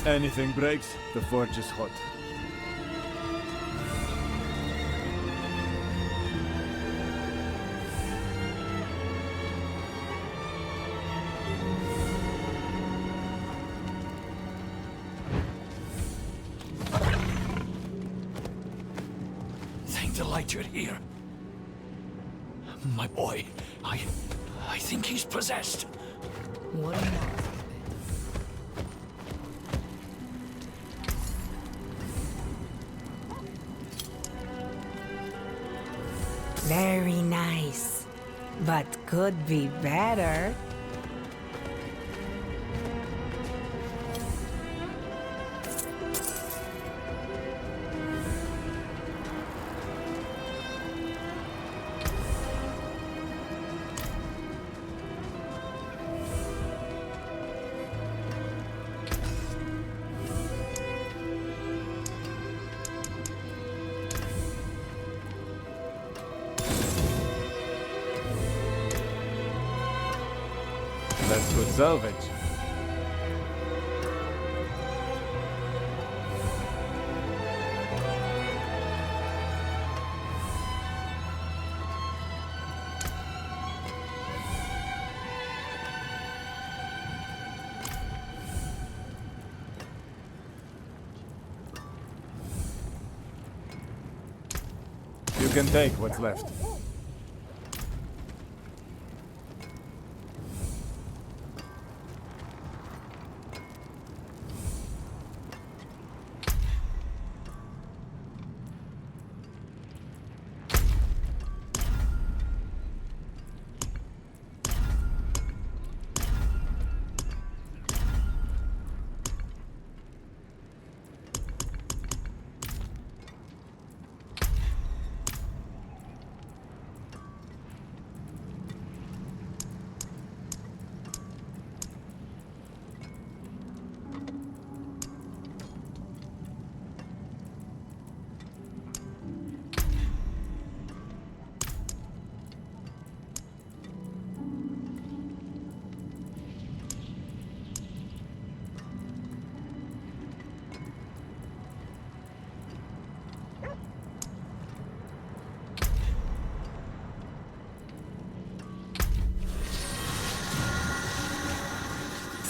Anything breaks, the forge is hot. Thank the light you're here. My boy, I think he's possessed. What a marvel. Very nice, but could be better. That's good salvage. You can take what's left.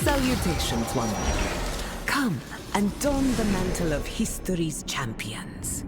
Salutations, Wanderer. Come and don the mantle of history's champions.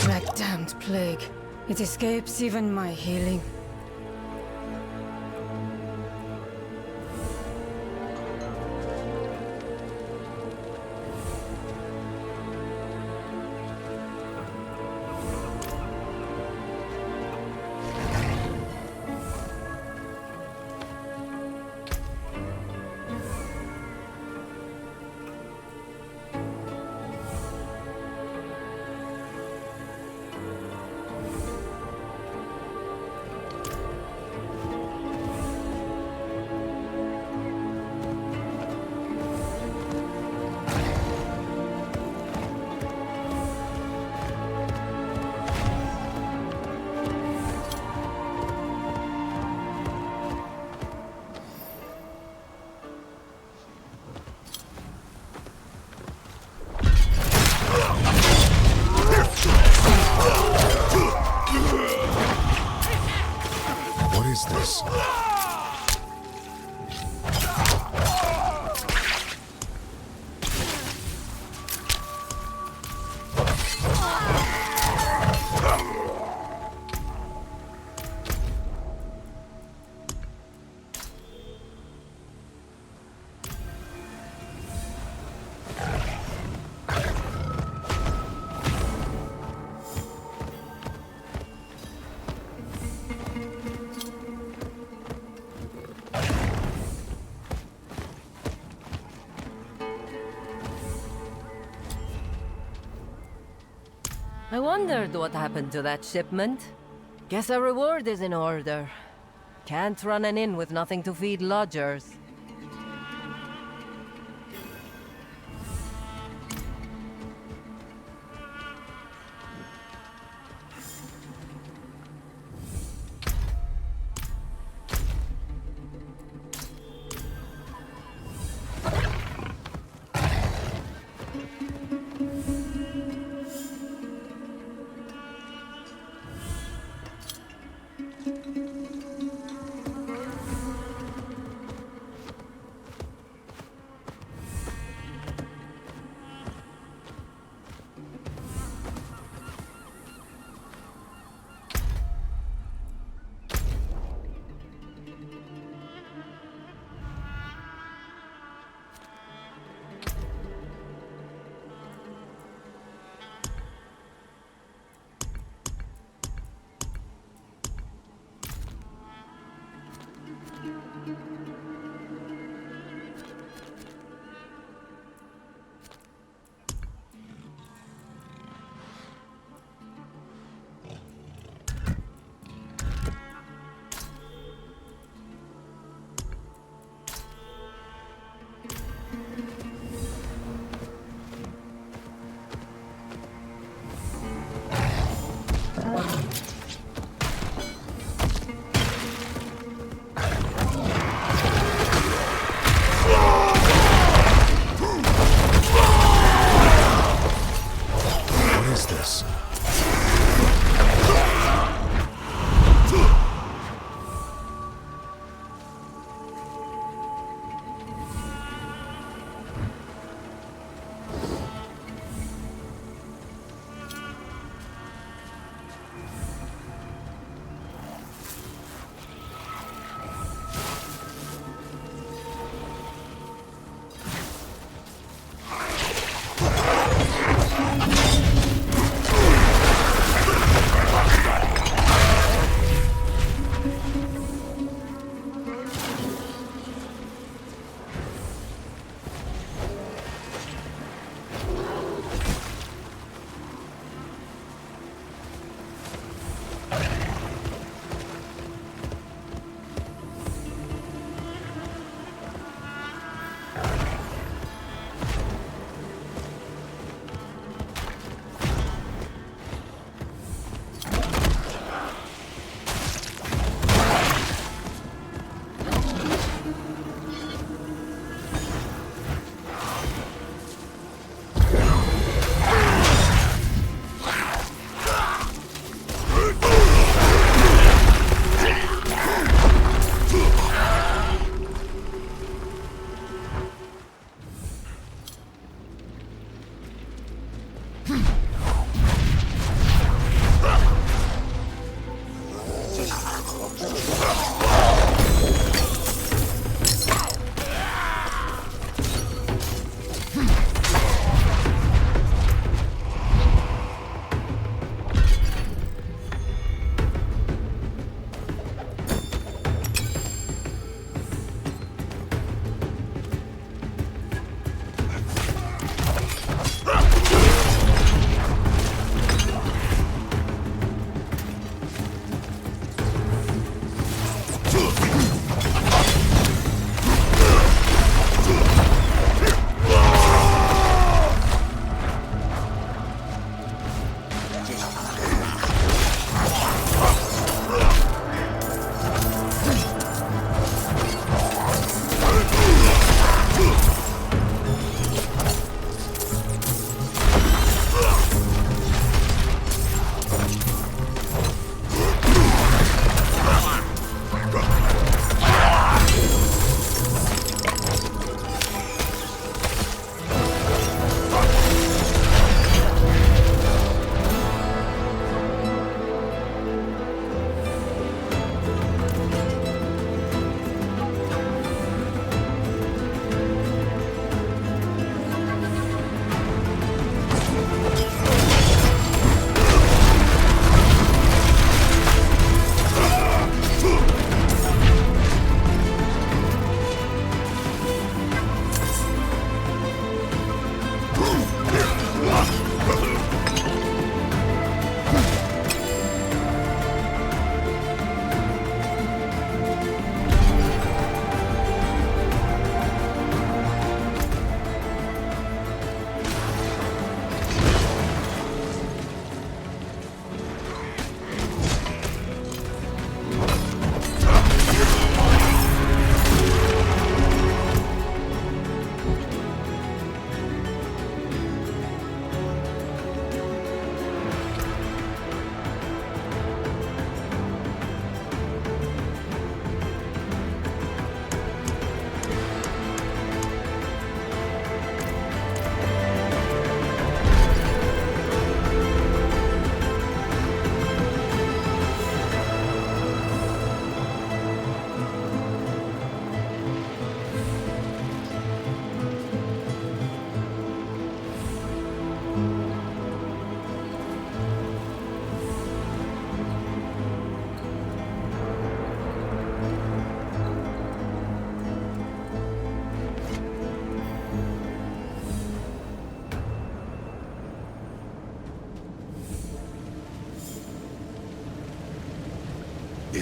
That damned plague. It escapes even my healing. I wondered what happened to that shipment. Guess a reward is in order. Can't run an inn with nothing to feed lodgers.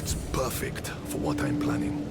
It's perfect for what I'm planning.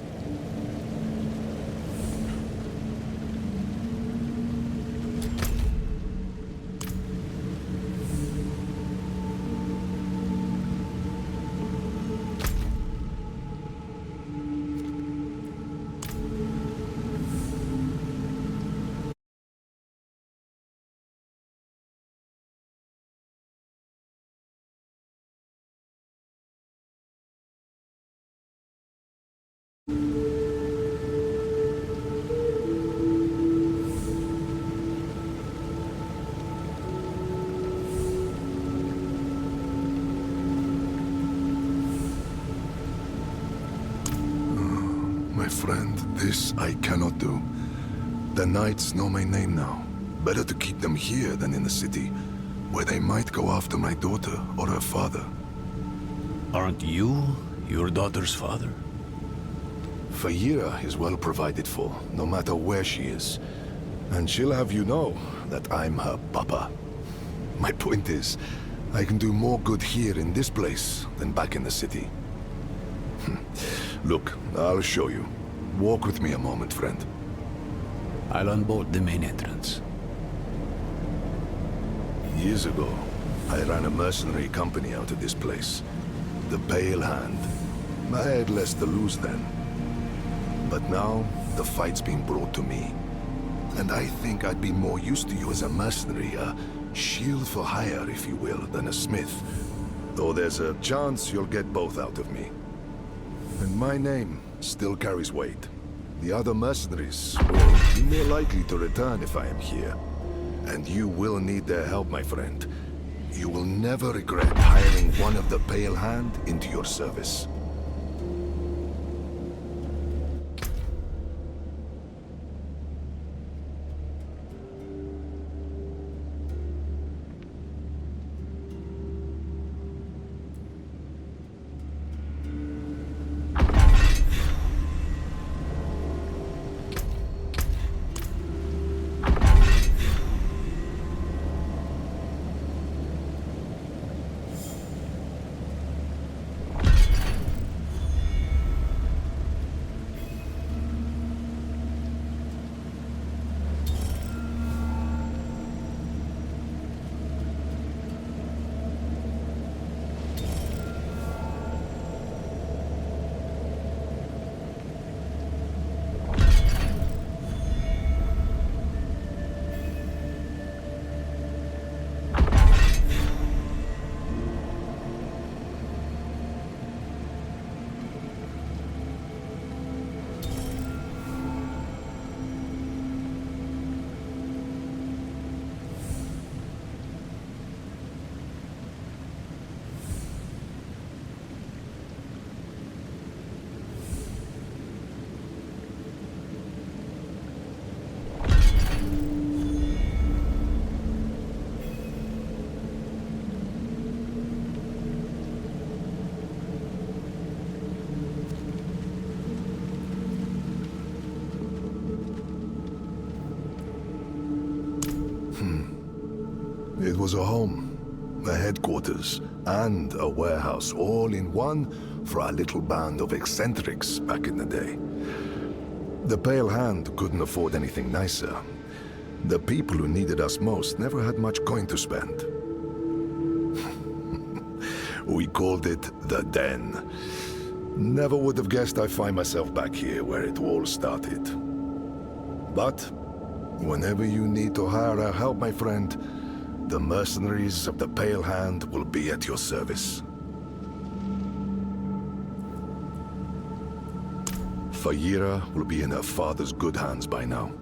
My friend, this I cannot do. The knights know my name now. Better to keep them here than in the city, where they might go after my daughter or her father. Aren't you your daughter's father? Fayira is well provided for, no matter where she is. And she'll have you know that I'm her papa. My point is, I can do more good here in this place than back in the city. Look, I'll show you. Walk with me a moment, friend. I'll unbolt the main entrance. Years ago, I ran a mercenary company out of this place. The Pale Hand. I had less to lose then. But now, the fight's being brought to me. And I think I'd be more used to you as a mercenary, a shield for hire, if you will, than a smith. Though there's a chance you'll get both out of me. And my name still carries weight. The other mercenaries will be more likely to return if I am here. And you will need their help, my friend. You will never regret hiring one of the Pale Hand into your service. It was a home, a headquarters, and a warehouse all in one for our little band of eccentrics back in the day. The Pale Hand couldn't afford anything nicer. The people who needed us most never had much coin to spend. We called it the Den. Never would have guessed I'd find myself back here where it all started. But whenever you need to hire our help, my friend, the mercenaries of the Pale Hand will be at your service. Fayira will be in her father's good hands by now.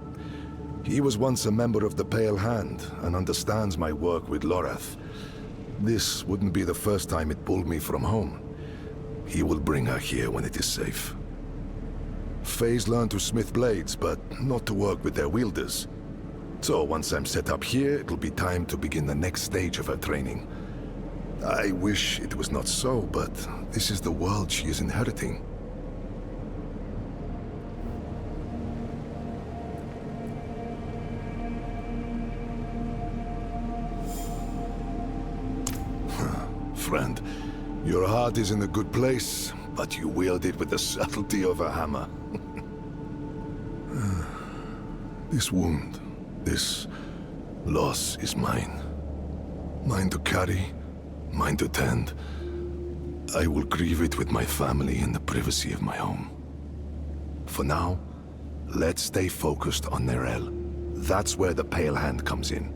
He was once a member of the Pale Hand and understands my work with Lorath. This wouldn't be the first time it pulled me from home. He will bring her here when it is safe. Faye's learned to smith blades, but not to work with their wielders. So once I'm set up here, it'll be time to begin the next stage of her training. I wish it was not so, but this is the world she is inheriting. Friend, your heart is in a good place, but you wield it with the subtlety of a hammer. This wound, this loss is mine. Mine to carry, mine to tend. I will grieve it with my family in the privacy of my home. For now, let's stay focused on Nerel. That's where the Pale Hand comes in.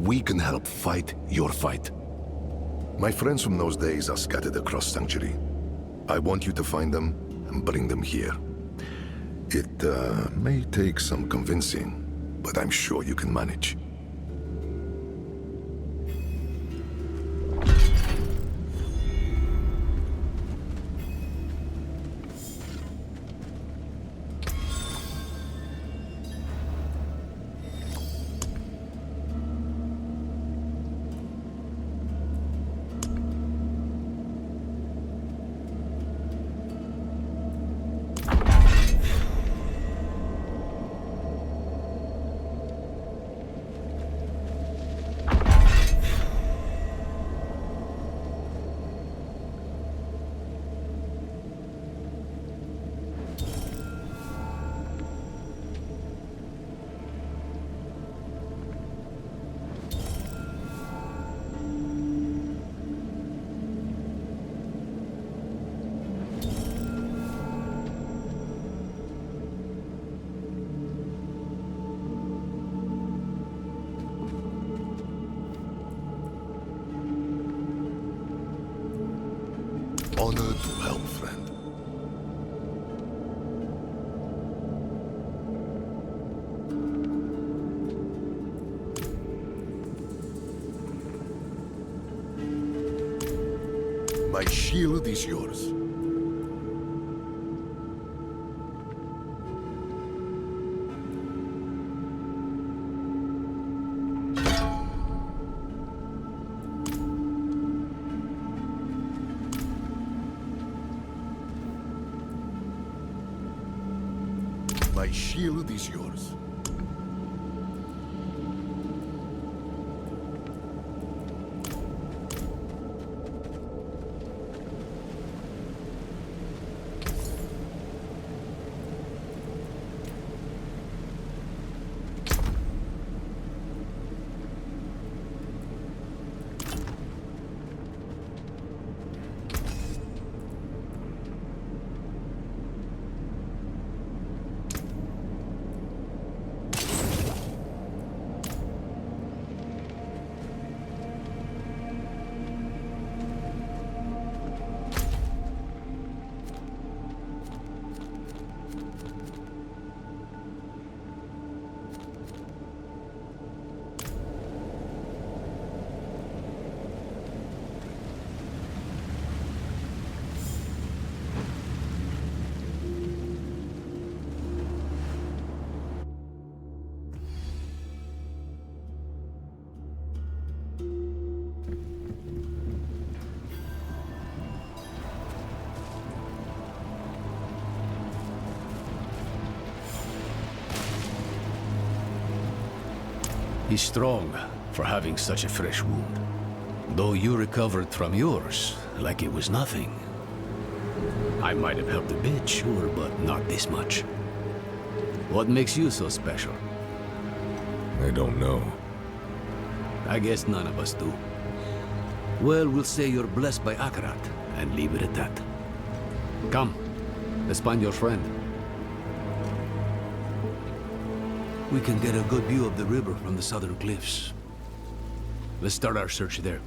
We can help fight your fight. My friends from those days are scattered across Sanctuary. I want you to find them and bring them here. It may take some convincing, but I'm sure you can manage. Honor to help, friend. My shield is yours. My shield is yours. He's strong for having such a fresh wound. Though you recovered from yours like it was nothing. I might have helped a bit, sure, but not this much. What makes you so special? I don't know. I guess none of us do. Well, we'll say you're blessed by Akarat, and leave it at that. Come, let's find your friend. We can get a good view of the river from the southern cliffs. Let's start our search there.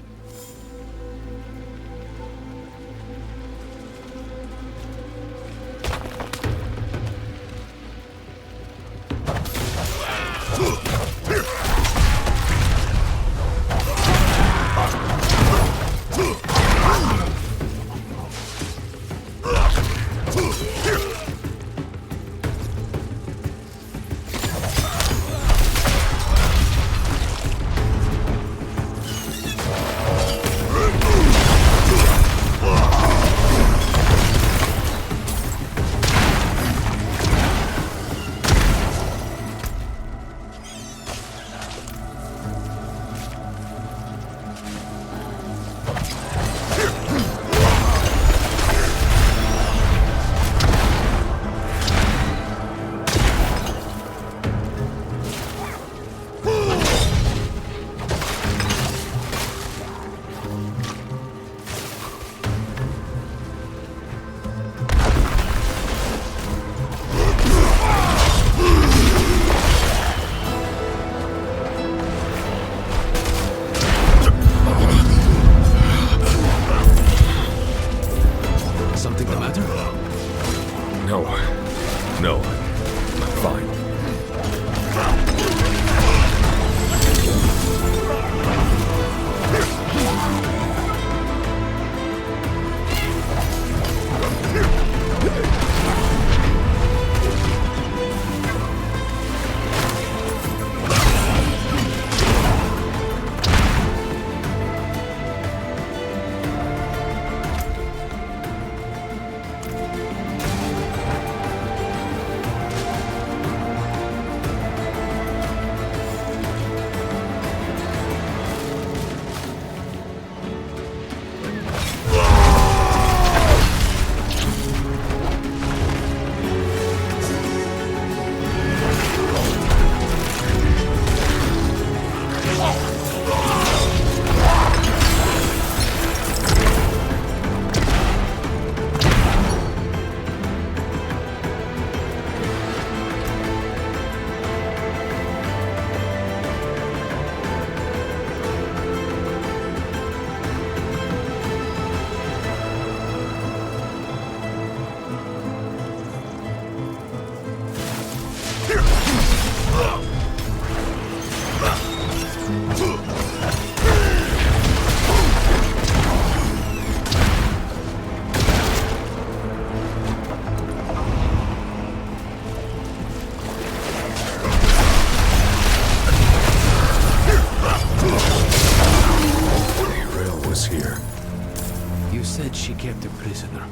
kept a prisoner.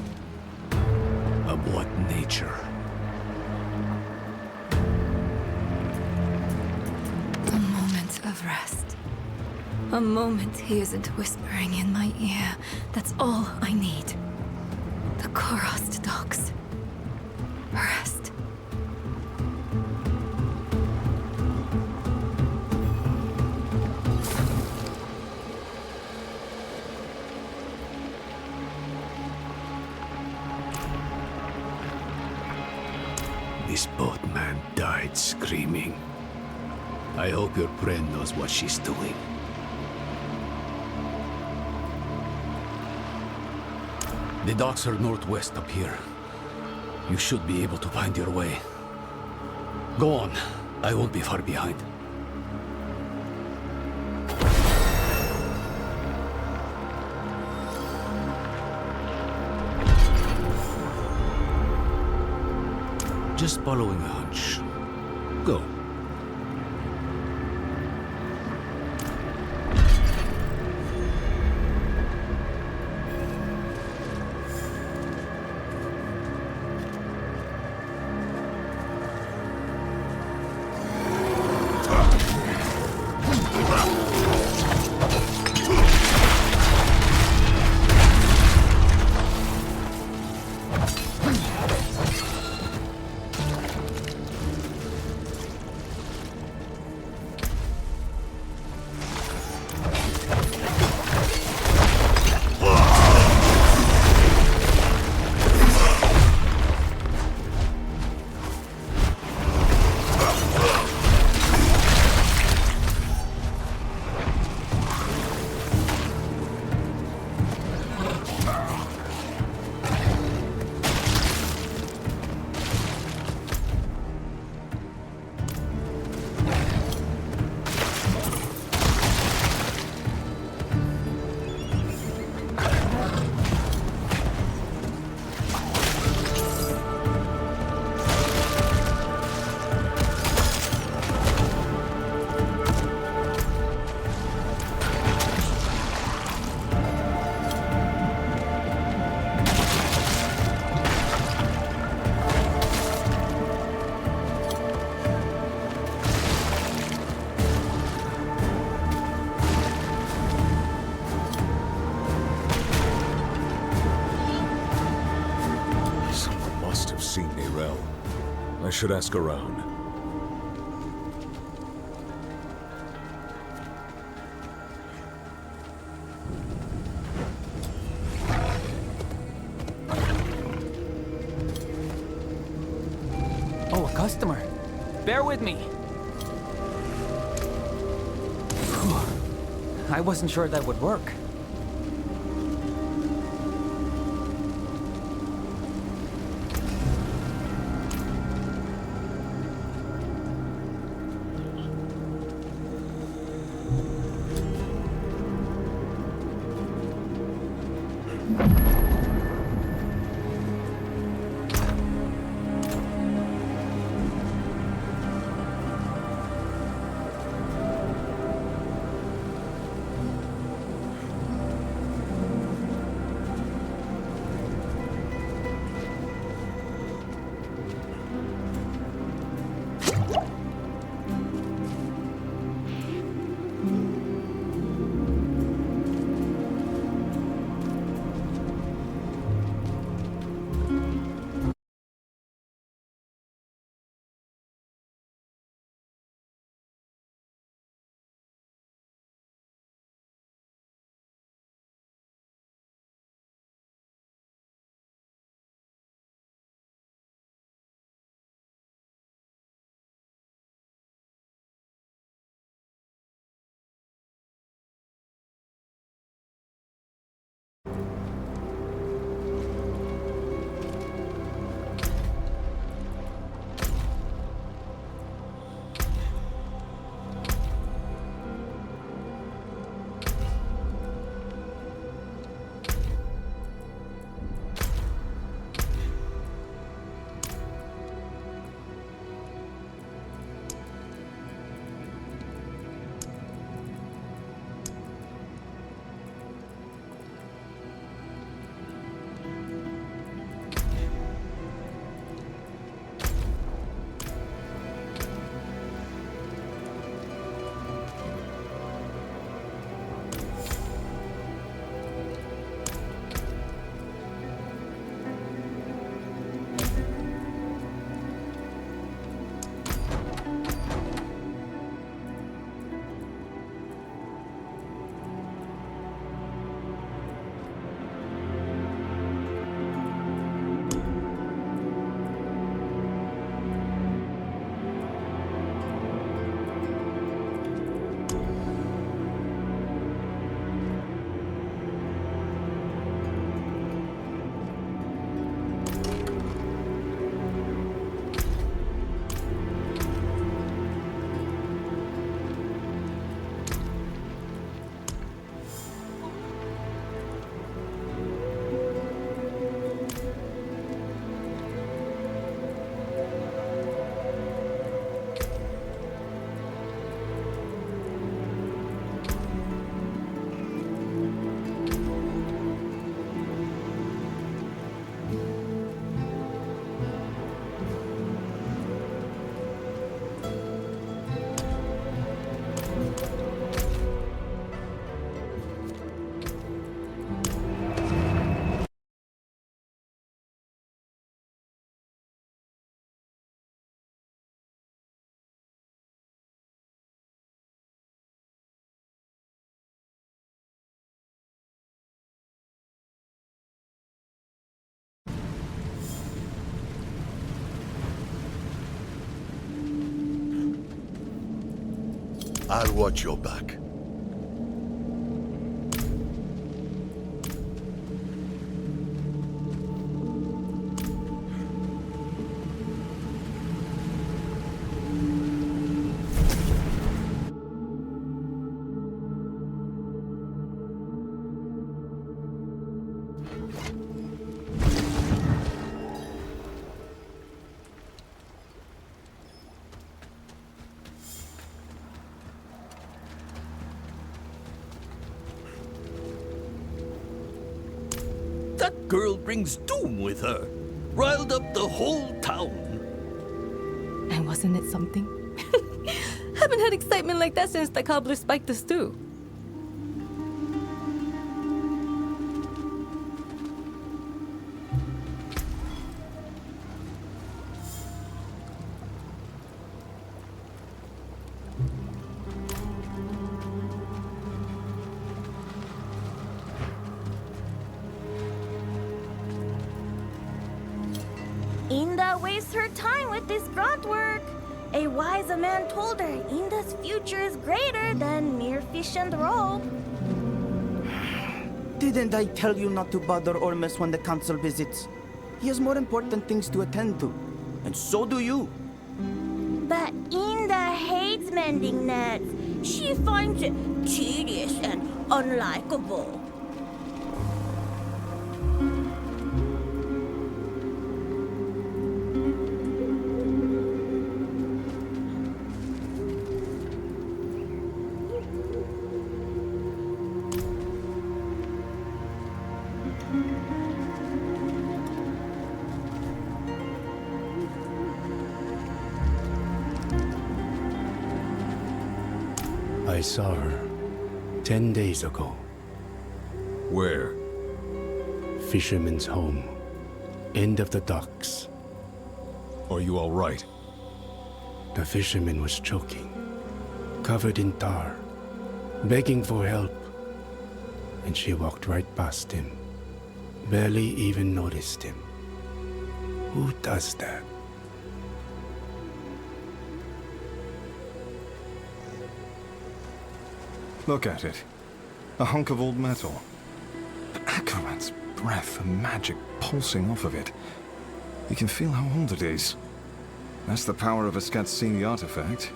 Of what nature? A moment of rest. A moment he isn't whispering in my ear. That's all I need. The Korost docks. Rest. This boatman died screaming. I hope your friend knows what she's doing. The docks are northwest up here. You should be able to find your way. Go on. I won't be far behind. Just following a hunch. Go. Seen Nirel. I should ask around. Oh, a customer. Bear with me. Whew. I wasn't sure that would work. I'll watch your back. That girl brings doom with her. Riled up the whole town. And wasn't it something? Haven't had excitement like that since the cobbler spiked the stew. Inda wastes her time with this grunt work. A wise man told her Inda's future is greater than mere fish and rope. Didn't I tell you not to bother Ormus when the council visits? He has more important things to attend to. And so do you. But Inda hates mending nets. She finds it tedious and unlikable. I saw her 10 days ago. Where? Fisherman's home. End of the docks. Are you all right? The fisherman was choking, covered in tar, begging for help. And she walked right past him. Barely even noticed him. Who does that? Look at it. A hunk of old metal. But Akarat's breath and magic pulsing off of it. You can feel how old it is. That's the power of a Skatsini artifact.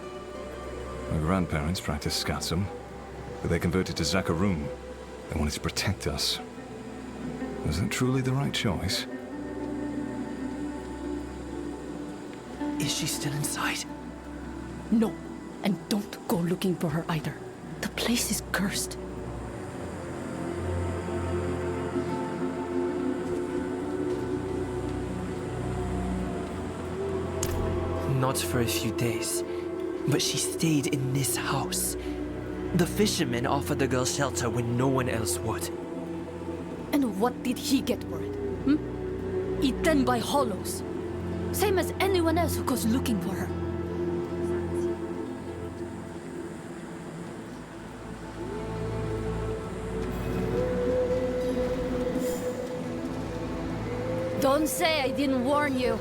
My grandparents practiced Skatsum, but they converted to Zakarum. They wanted to protect us. Was that truly the right choice? Is she still inside? No, and don't go looking for her either. The place is cursed. Not for a few days, but she stayed in this house. The fisherman offered the girl shelter when no one else would. And what did he get for it? Eaten by hollows. Same as anyone else who goes looking for her. Don't say I didn't warn you.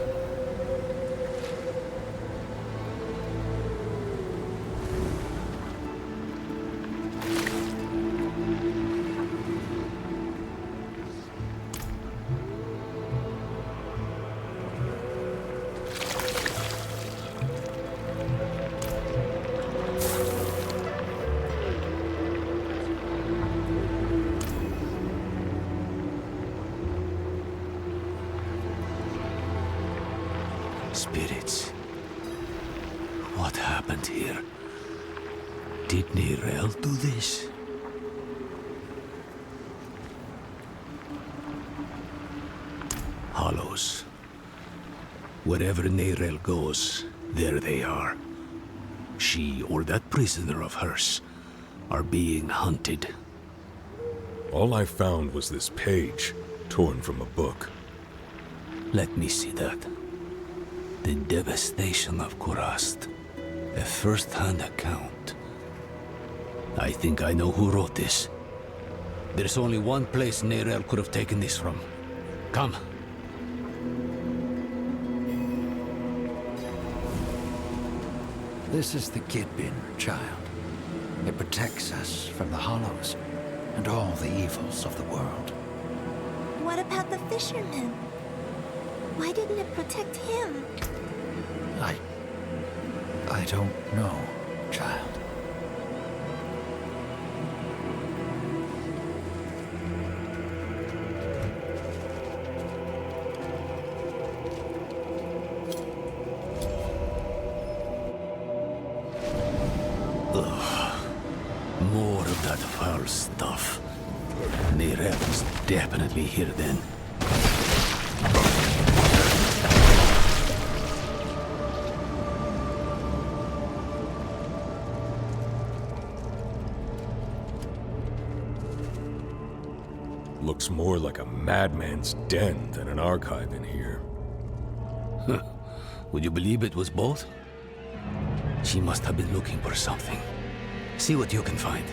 Spirits. What happened here? Did Neyrelle do this? Hollows. Wherever Neyrelle goes, there they are. She or that prisoner of hers are being hunted. All I found was this page, torn from a book. Let me see that. The devastation of Kurast. A first-hand account. I think I know who wrote this. There's only one place Neyrelle could have taken this from. Come. This is the Kidbin, child. It protects us from the Hollows and all the evils of the world. What about the fisherman? Why didn't it protect him? I don't know, child. More of that foul stuff. Neyrelle was definitely here then. Looks more like a madman's den than an archive in here. Would you believe it was both? She must have been looking for something. See what you can find.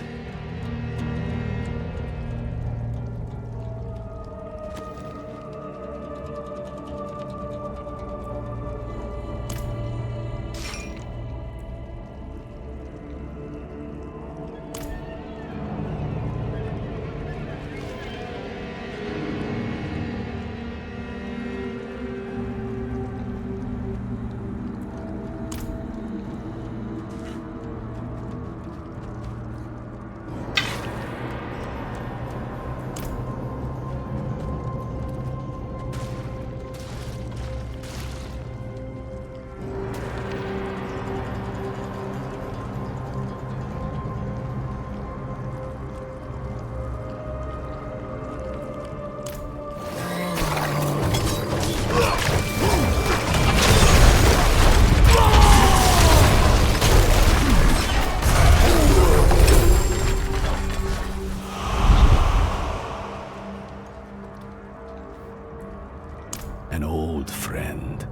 An old friend.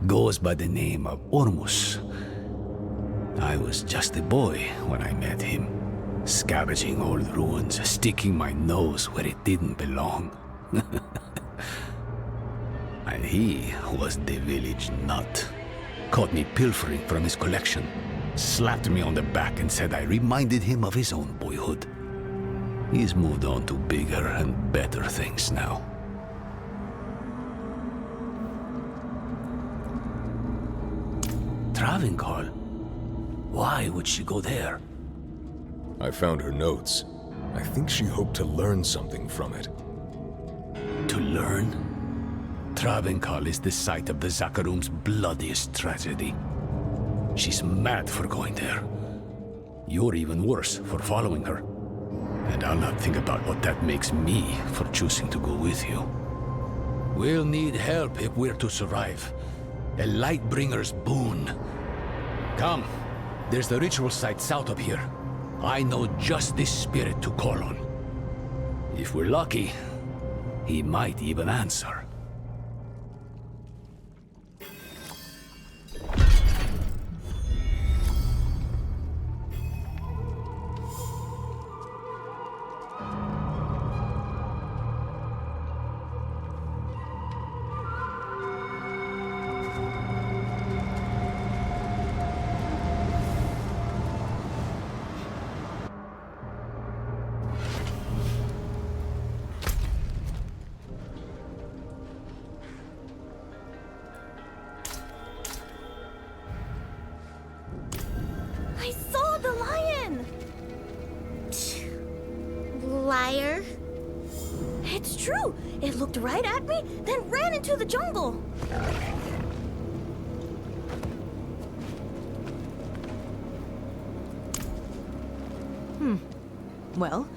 Goes by the name of Ormus. I was just a boy when I met him. Scavenging old ruins, sticking my nose where it didn't belong. And he was the village nut. Caught me pilfering from his collection. Slapped me on the back and said I reminded him of his own boyhood. He's moved on to bigger and better things now. Travincal? Why would she go there? I found her notes. I think she hoped to learn something from it. To learn? Travincal is the site of the Zakarum's bloodiest tragedy. She's mad for going there. You're even worse for following her. And I'll not think about what that makes me for choosing to go with you. We'll need help if we're to survive. A Lightbringer's boon. Come, there's the ritual site south of here. I know just this spirit to call on. If we're lucky, he might even answer. I saw the lion! Liar. It's true. It looked right at me, then ran into the jungle. Well,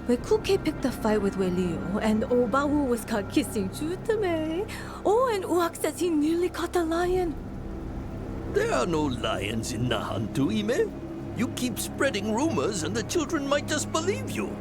when Kuke picked a fight with Welio and Obawu was caught kissing Jutame. Oh, and Uak says he nearly caught the lion. There are no lions in Nahantu, Ime. You keep spreading rumors and the children might just believe you.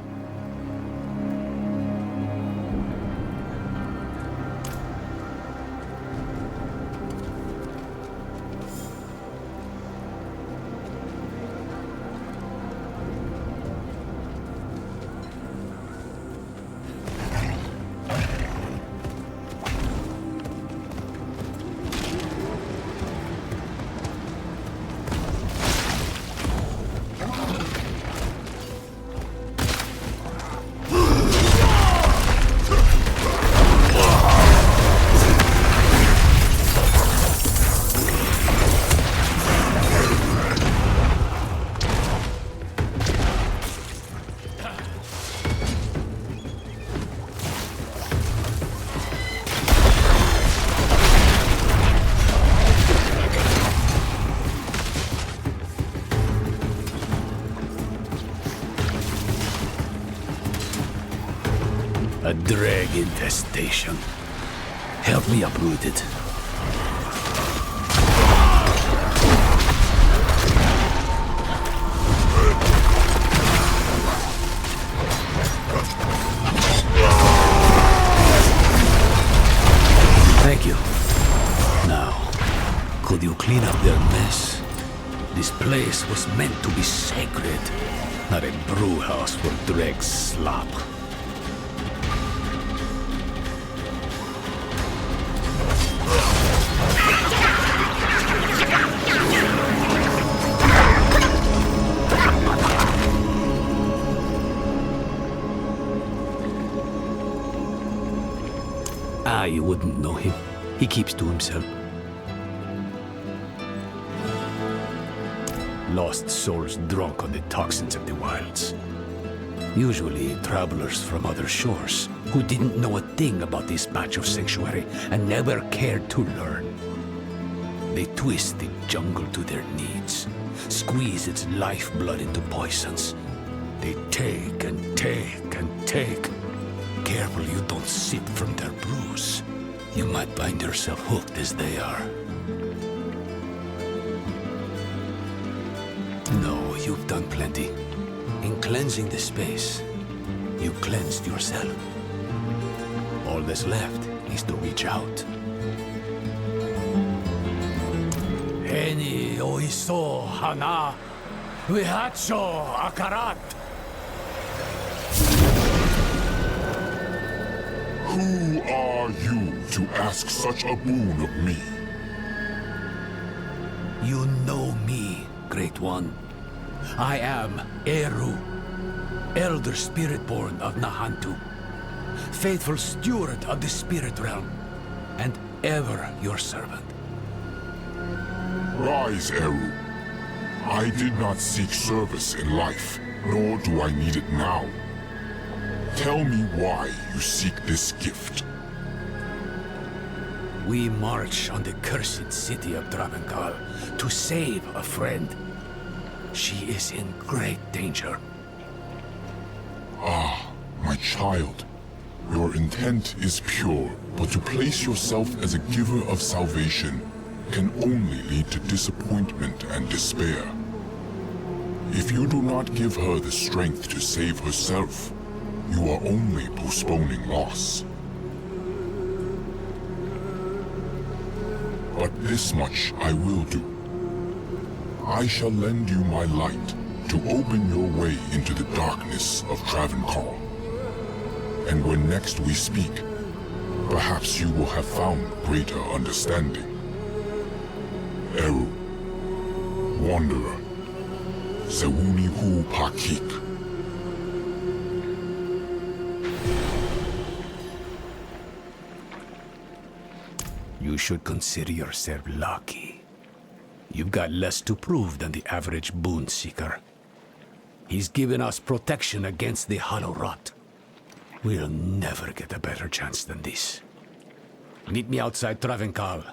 A drag infestation. Help me uproot it. Thank you. Now, could you clean up their mess? This place was meant to be sacred, not a brew house for drag slop. You wouldn't know him. He keeps to himself. Lost souls drunk on the toxins of the wilds. Usually travelers from other shores who didn't know a thing about this patch of sanctuary and never cared to learn. They twist the jungle to their needs, squeeze its lifeblood into poisons. They take and take and take. Careful you don't sip from their brews. You might find yourself hooked as they are. No, you've done plenty. In cleansing the space, you cleansed yourself. All that's left is to reach out. Heni oiso hana, vihacho akarat. Who are you to ask such a boon of me? You know me, Great One. I am Eru, Elder Spiritborn of Nahantu, faithful steward of the Spirit Realm, and ever your servant. Rise, Eru. I did not seek service in life, nor do I need it now. Tell me why you seek this gift. We march on the cursed city of Travenkal to save a friend. She is in great danger. Ah, my child. Your intent is pure, but to place yourself as a giver of salvation can only lead to disappointment and despair. If you do not give her the strength to save herself, you are only postponing loss. But this much I will do. I shall lend you my light to open your way into the darkness of Travenkal. And when next we speak, perhaps you will have found greater understanding. Eru, Wanderer, Sewuni Hu Pakik. You should consider yourself lucky. You've got less to prove than the average boon seeker. He's given us protection against the Hollow Rot. We'll never get a better chance than this. Meet me outside Travenkal.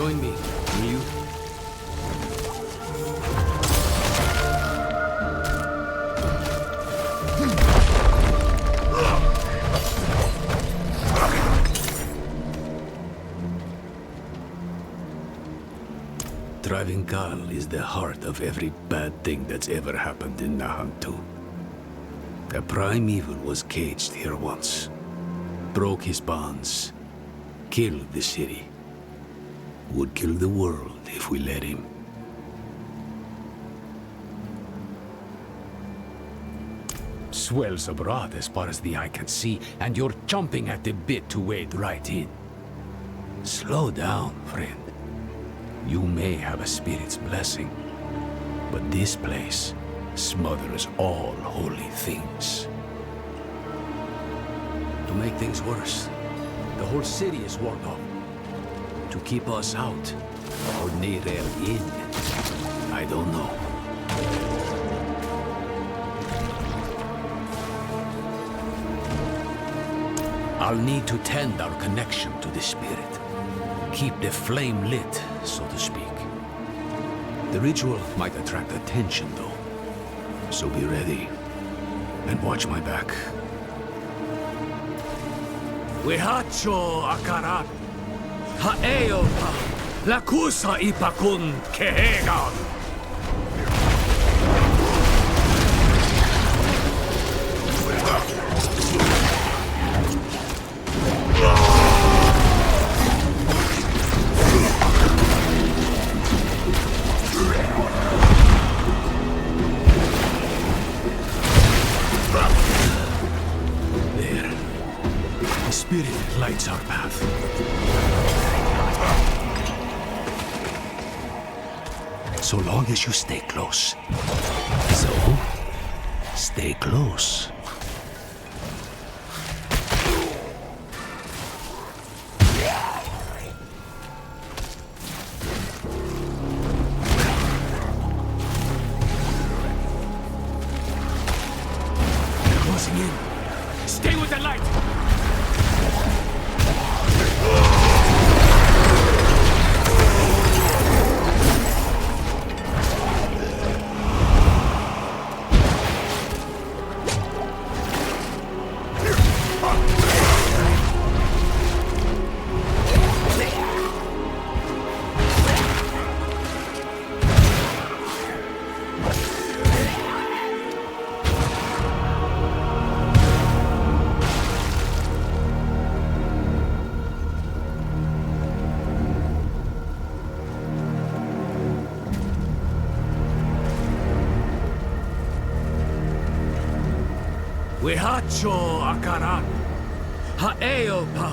Join me, will you? Travinkal is the heart of every bad thing that's ever happened in Nahantu. The primeval was caged here once, broke his bonds, killed the city. Would kill the world if we let him. Swells abroad as far as the eye can see, and you're chomping at the bit to wade right in. Slow down, friend. You may have a spirit's blessing, but this place smothers all holy things. To make things worse, the whole city is walled off. To keep us out, or Neyrel in, I don't know. I'll need to tend our connection to the spirit. Keep the flame lit, so to speak. The ritual might attract attention, though. So be ready. And watch my back. Wihacho akarat. Haeopa. Lakusa ipakun kehegan. Spirit lights our path. So long as you stay close. So, stay close. Closing in. Stay with the light! Wihacho akaran. Haeopa.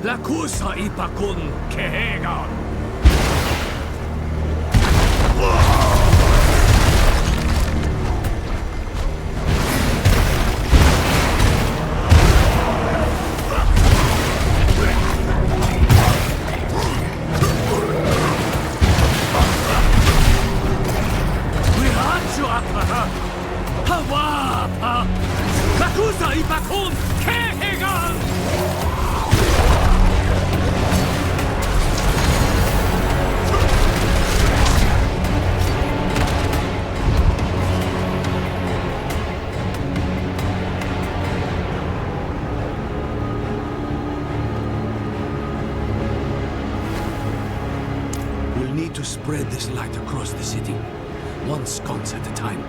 Lakusa ipakun kehegan. Wihacho akaran. Hawapa. Lakusa ipakun kehegan. We'll need to spread this light across the city, one sconce at a time.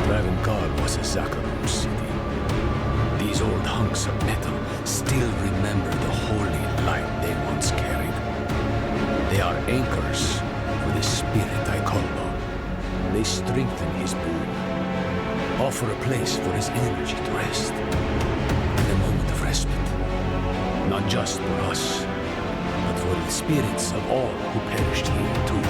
Travinkal was a Zakharum city. These old hunks of metal still remember the holy light they once carried. They are anchors for the spirit I call on. They strengthen his boon, offer a place for his energy to rest, and a moment of respite. Not just for us, but for the spirits of all who perished here too.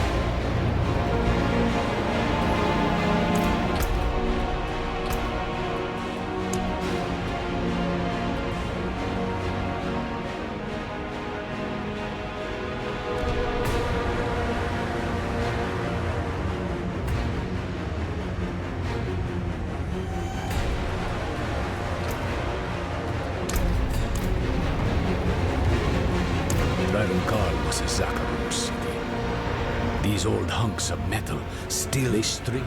old hunks of metal still a string?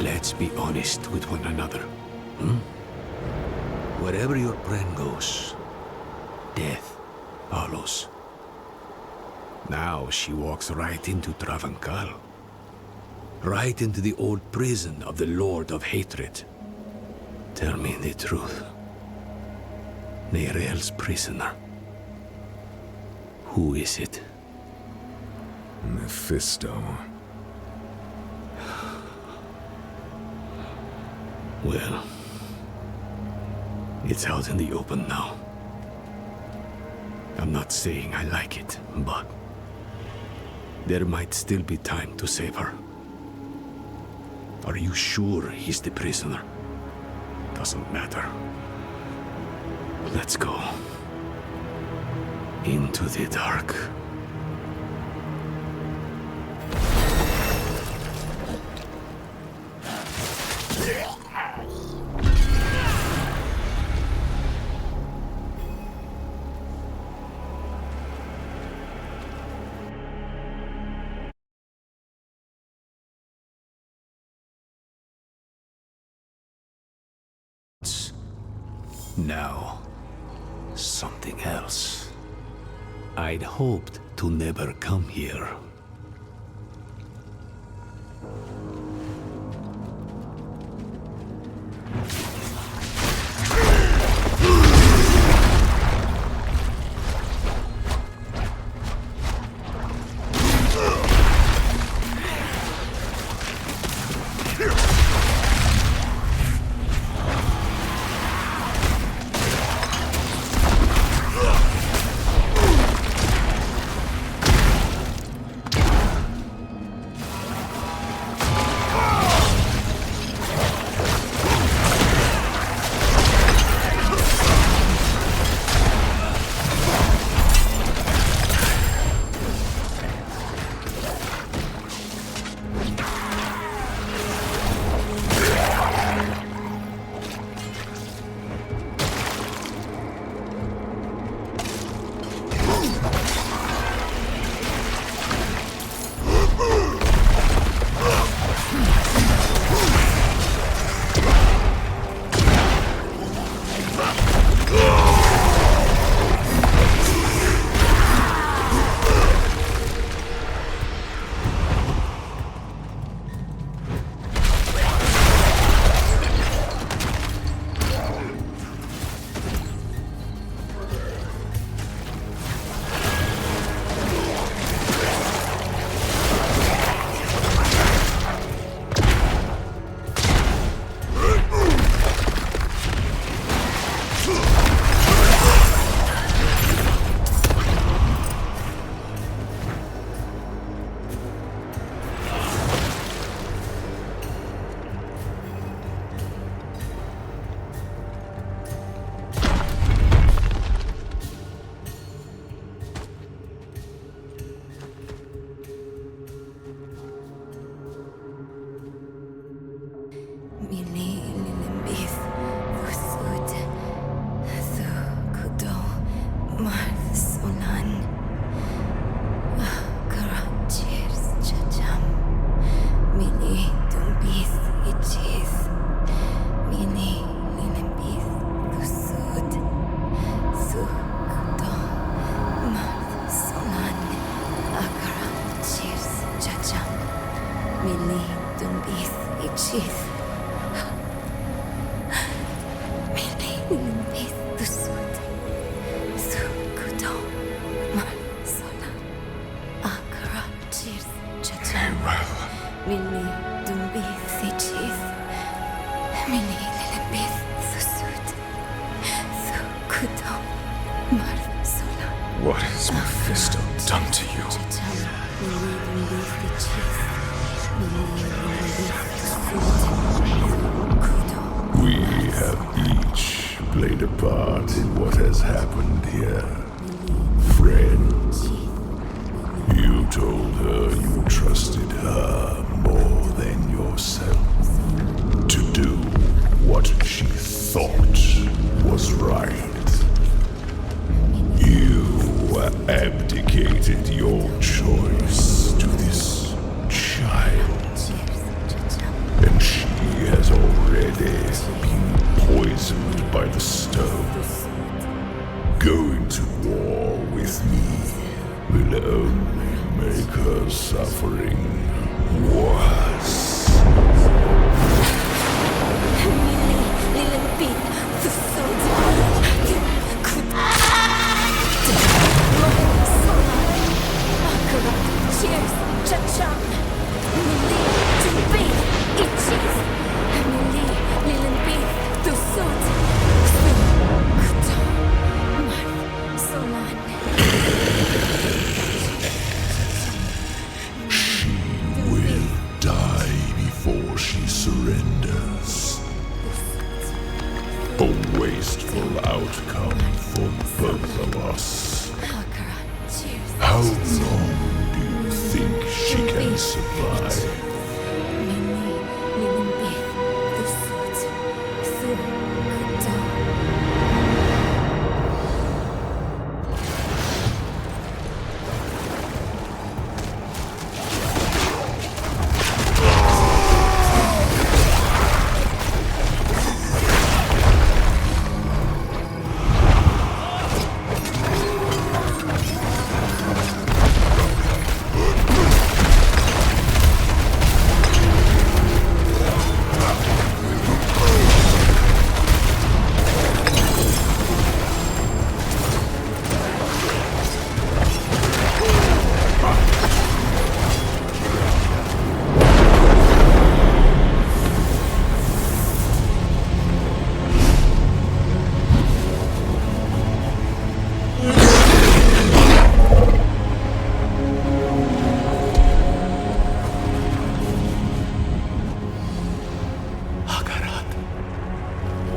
Let's be honest with one another. Wherever your friend goes, death follows. Now she walks right into Travancal. Right into the old prison of the Lord of Hatred. Tell me the truth. Neyrel's prisoner. Who is it? Mephisto. Well, it's out in the open now. I'm not saying I like it, but there might still be time to save her. Are you sure he's the prisoner? Doesn't matter. Let's go. Into the dark. Now, something else. I'd hoped to never come here. Chief. Milli tusut. Sukudo. Mar sola. Akara cheers. Chacham. Milli dumbi chief. Milli lilibith tusut. Sukudo. Mar sola. What has Mephisto done to you? Chacham. Milli dumbi chief. We have each played a part in what has happened here. Friend, you told her you trusted her more than yourself to do what she thought was right. You abdicated your choice to this child. And she has already been poisoned by the stone. Going to war with me will only make her suffering worse. Cheers, cha-cham. Milli, tumbi, ichis. Milli, lilimbi, tusut. Kuto, mar, solan. She will die before she surrenders. A wasteful outcome for both of us. How long do you think she can survive?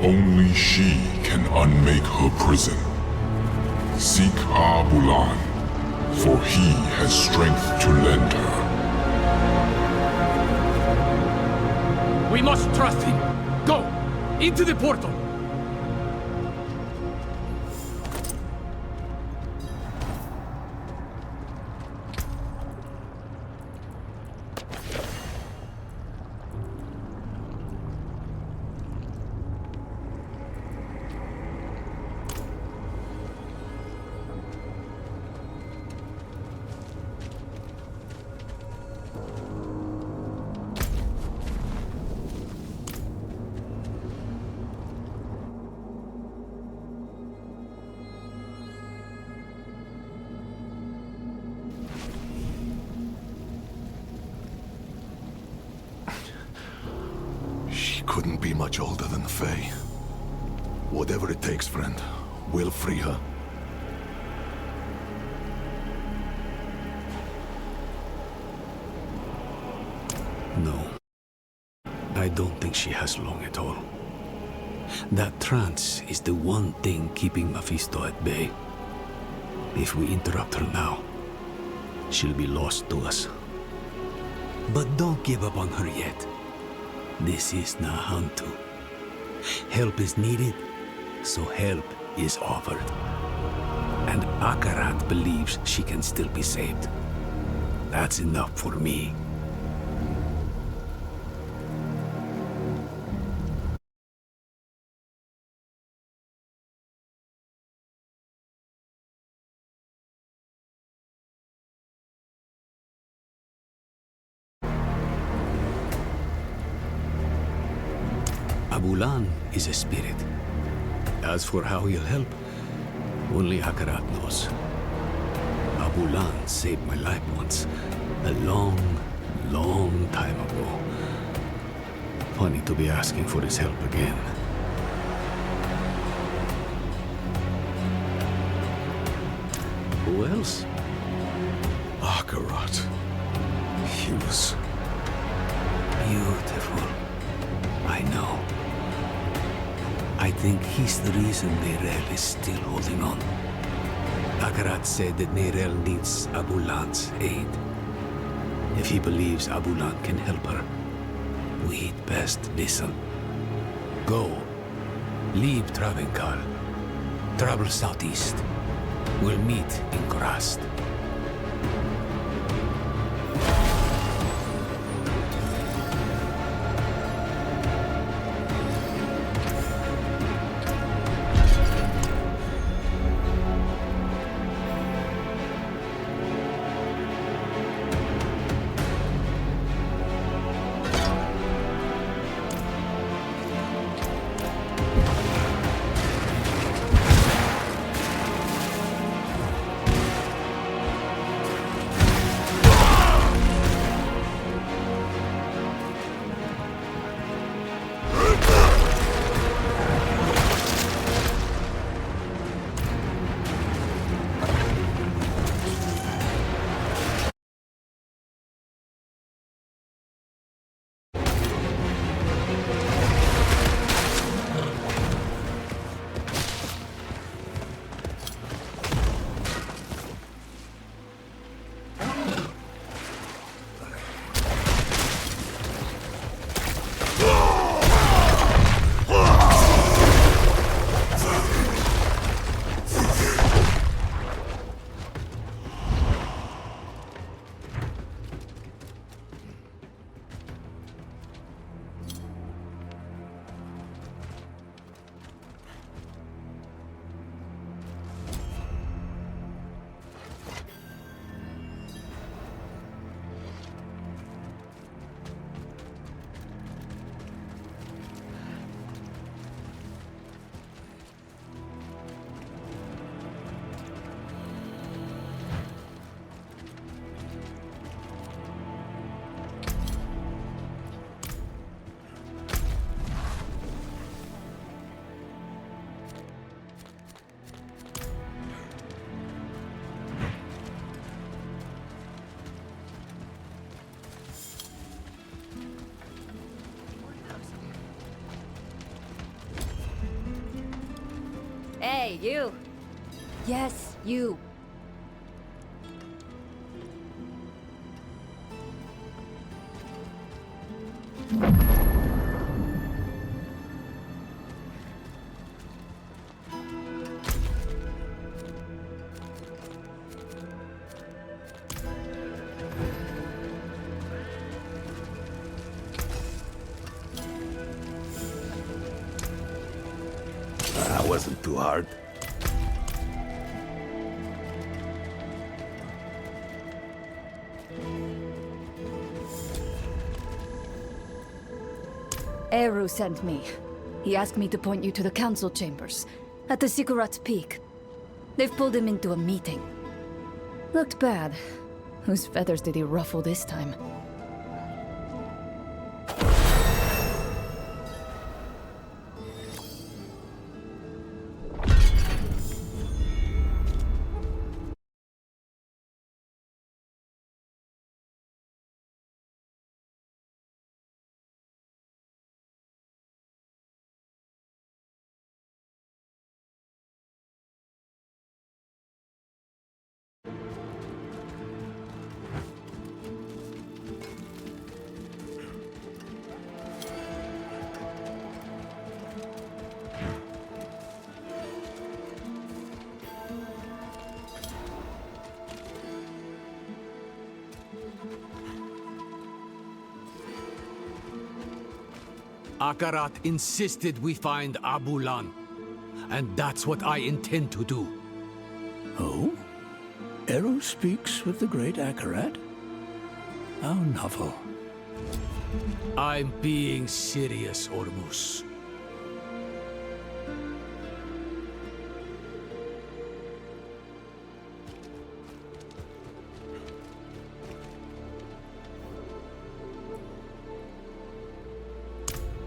Only she can unmake her prison. Seek Abulan, for he has strength to lend her. We must trust him. Go! Into the portal! Couldn't be much older than the Fae. Whatever it takes, friend, we'll free her. No. I don't think she has long at all. That trance is the one thing keeping Mephisto at bay. If we interrupt her now, she'll be lost to us. But don't give up on her yet. This is Nahantu. Help is needed, so help is offered. And Akarat believes she can still be saved. That's enough for me. Abulan is a spirit. As for how he'll help, only Akarat knows. Abulan saved my life once, a long, long time ago. Funny to be asking for his help again. Who else? Akarat. He was... beautiful. I know. I think he's the reason Neyrelle is still holding on. Akarat said that Neyrelle needs Abulan's aid. If he believes Abulan can help her, we'd best listen. Go. Leave Travenkal. Travel southeast. We'll meet in Korast. Hey, you! Yes, you. Wasn't too hard. Eru sent me. He asked me to point you to the council chambers, at the Sikurat's Peak. They've pulled him into a meeting. Looked bad. Whose feathers did he ruffle this time? Akarat insisted we find Abulan. And that's what I intend to do. Oh? Eru speaks with the great Akarat? How novel. I'm being serious, Ormus.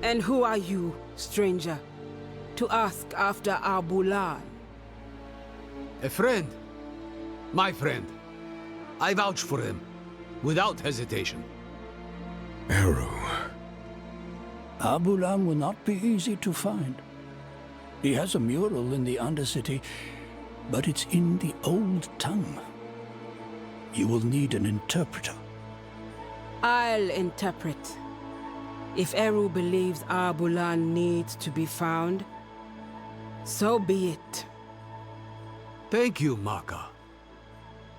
And who are you, stranger, to ask after Abulan? A friend. My friend. I vouch for him, without hesitation. Eru. Abulan will not be easy to find. He has a mural in the Undercity, but it's in the old tongue. You will need an interpreter. I'll interpret. If Eru believes Abulan needs to be found, so be it. Thank you, Maka.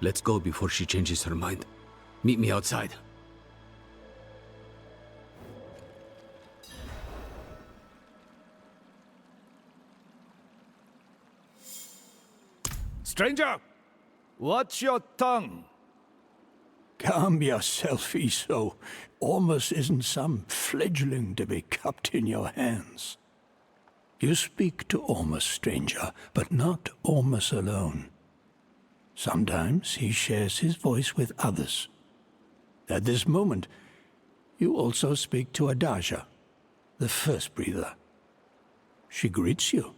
Let's go before she changes her mind. Meet me outside. Stranger! Watch your tongue! Calm yourself, Iso. Ormus isn't some fledgling to be cupped in your hands. You speak to Ormus, stranger, but not Ormus alone. Sometimes he shares his voice with others. At this moment, you also speak to Adaja, the first breather. She greets you.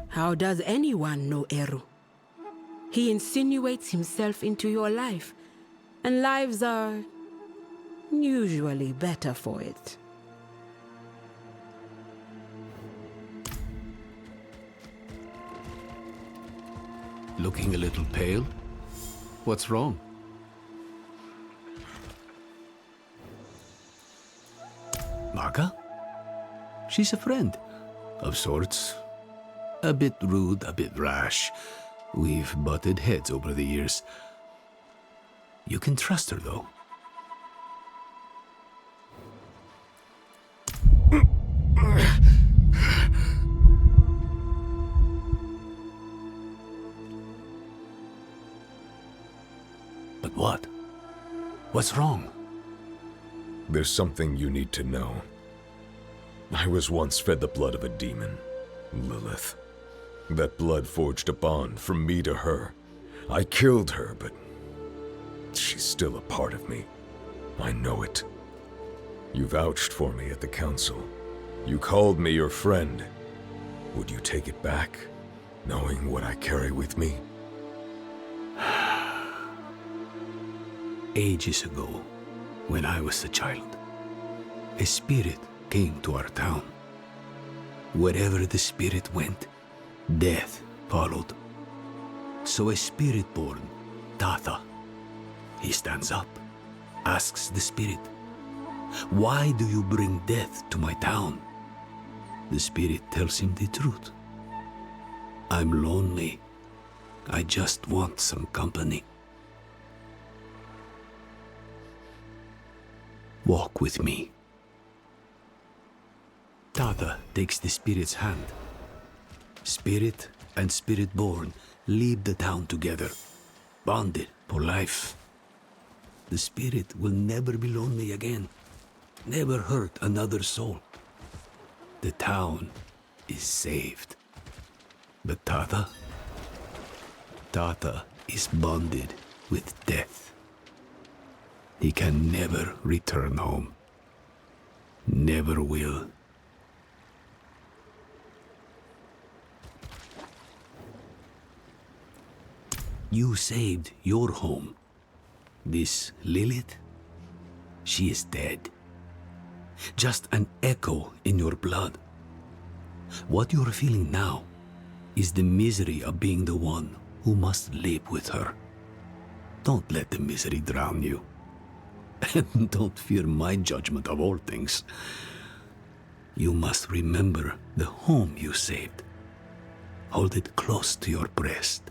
How does anyone know Eru? He insinuates himself into your life, and lives are usually better for it. Looking a little pale? What's wrong? Maka? She's a friend, of sorts. A bit rude, a bit rash. We've butted heads over the years. You can trust her, though. But what? What's wrong? There's something you need to know. I was once fed the blood of a demon, Lilith. That blood forged a bond from me to her. I killed her, but she's still a part of me. I know it. You vouched for me at the council. You called me your friend. Would you take it back, knowing what I carry with me? Ages ago, when I was a child, a spirit came to our town. Wherever the spirit went, death followed. So a spirit born, Tatha, he stands up, asks the spirit, "Why do you bring death to my town?" The spirit tells him the truth. "I'm lonely. I just want some company. Walk with me." Tatha takes the spirit's hand. Spirit and spirit-born leave the town together, bonded for life. The spirit will never be lonely again, never hurt another soul. The town is saved. But Tatha is bonded with death. He can never return home. Never will. You saved your home. This Lilith, she is dead. Just an echo in your blood. What you're feeling now is the misery of being the one who must live with her. Don't let the misery drown you. And don't fear my judgment of all things. You must remember the home you saved. Hold it close to your breast.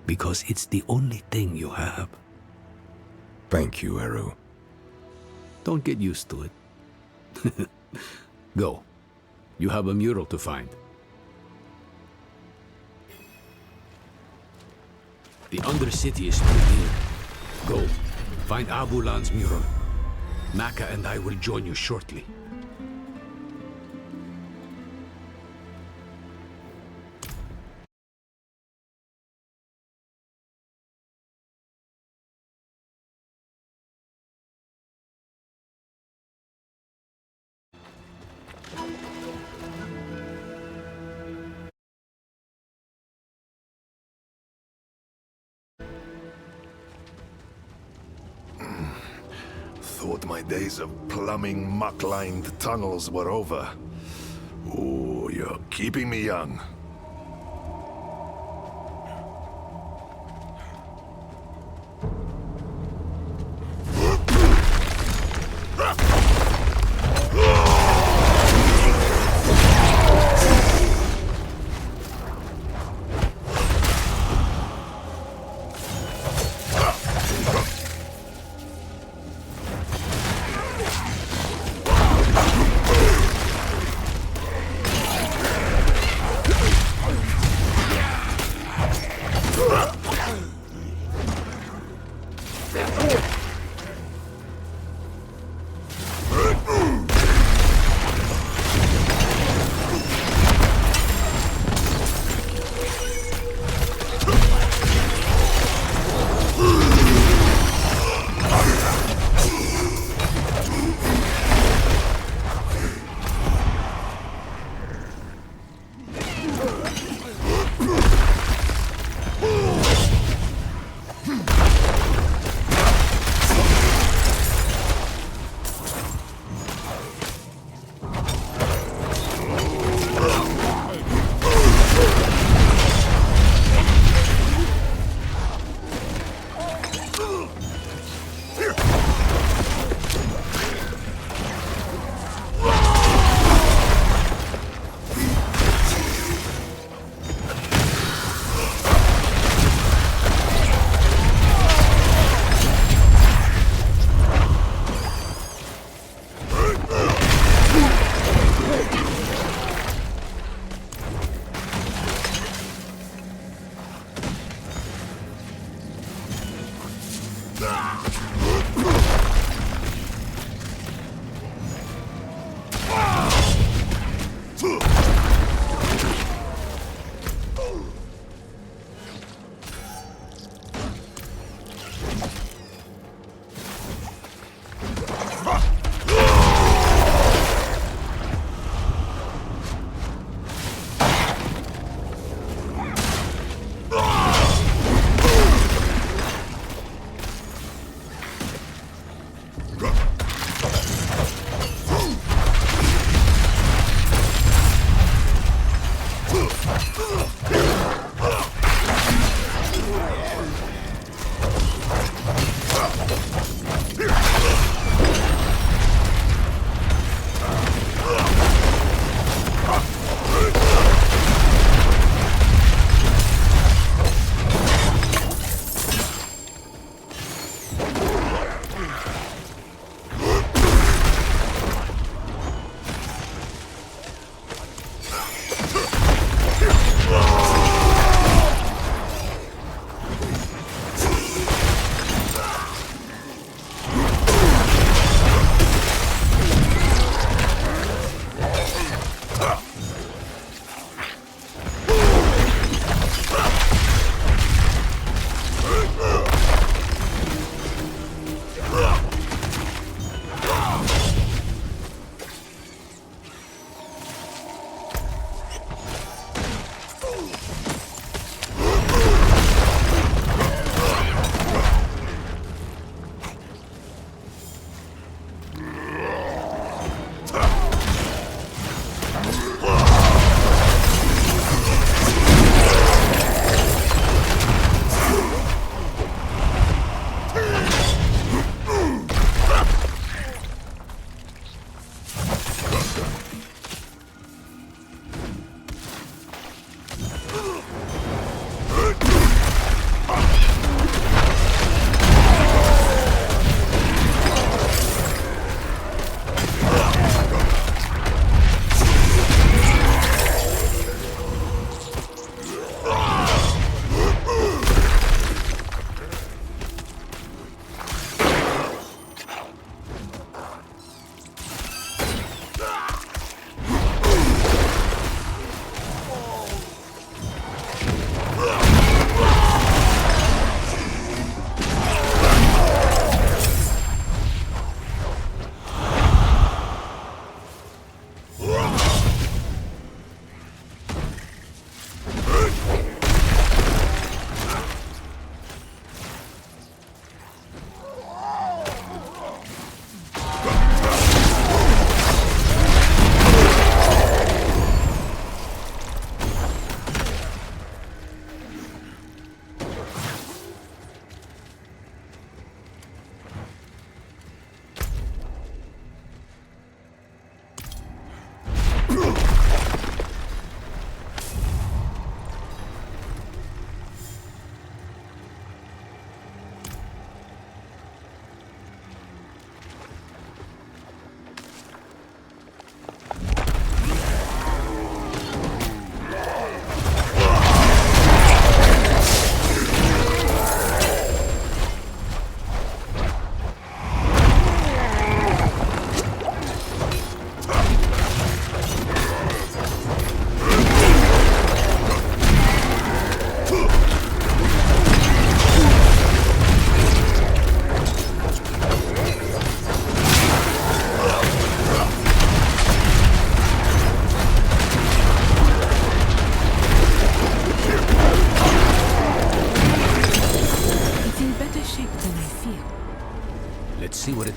Because it's the only thing you have. Thank you, Eru. Don't get used to it. Go. You have a mural to find. The Undercity is still here. Go. Find Abulan's mural. Maka and I will join you shortly. thought my days of plumbing muck-lined tunnels were over. Ooh, you're keeping me young.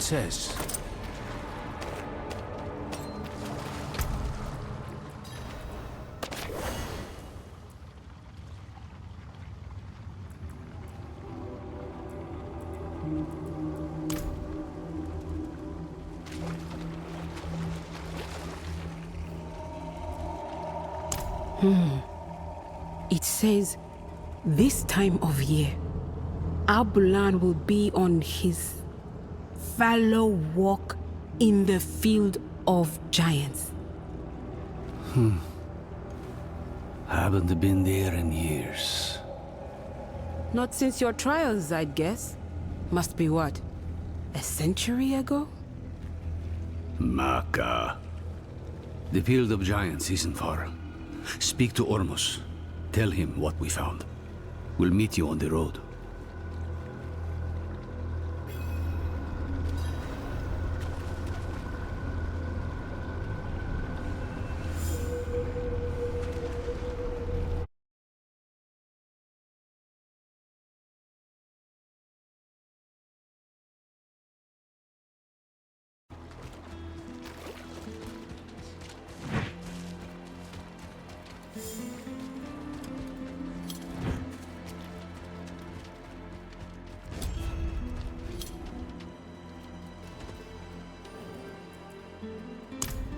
says. It says, this time of year, Abulan will be on his fallow walk in the field of giants. Haven't been there in years. Not since your trials, I'd guess. Must be what? A century ago? Maka. The field of giants isn't far. Speak to Ormus. Tell him what we found. We'll meet you on the road.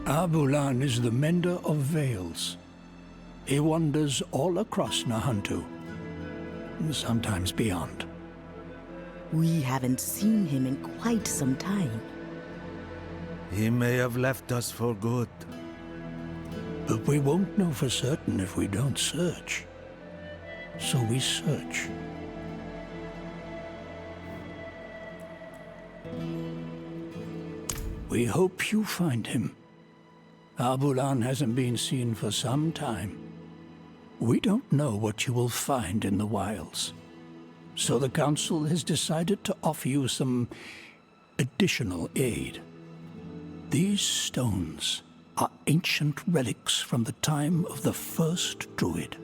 Abulan is the mender of veils. He wanders all across Nahantu, sometimes beyond. We haven't seen him in quite some time. He may have left us for good. But we won't know for certain if we don't search. So we search. We hope you find him. Abulan hasn't been seen for some time. We don't know what you will find in the wilds. So the Council has decided to offer you some additional aid. These stones are ancient relics from the time of the first Druid.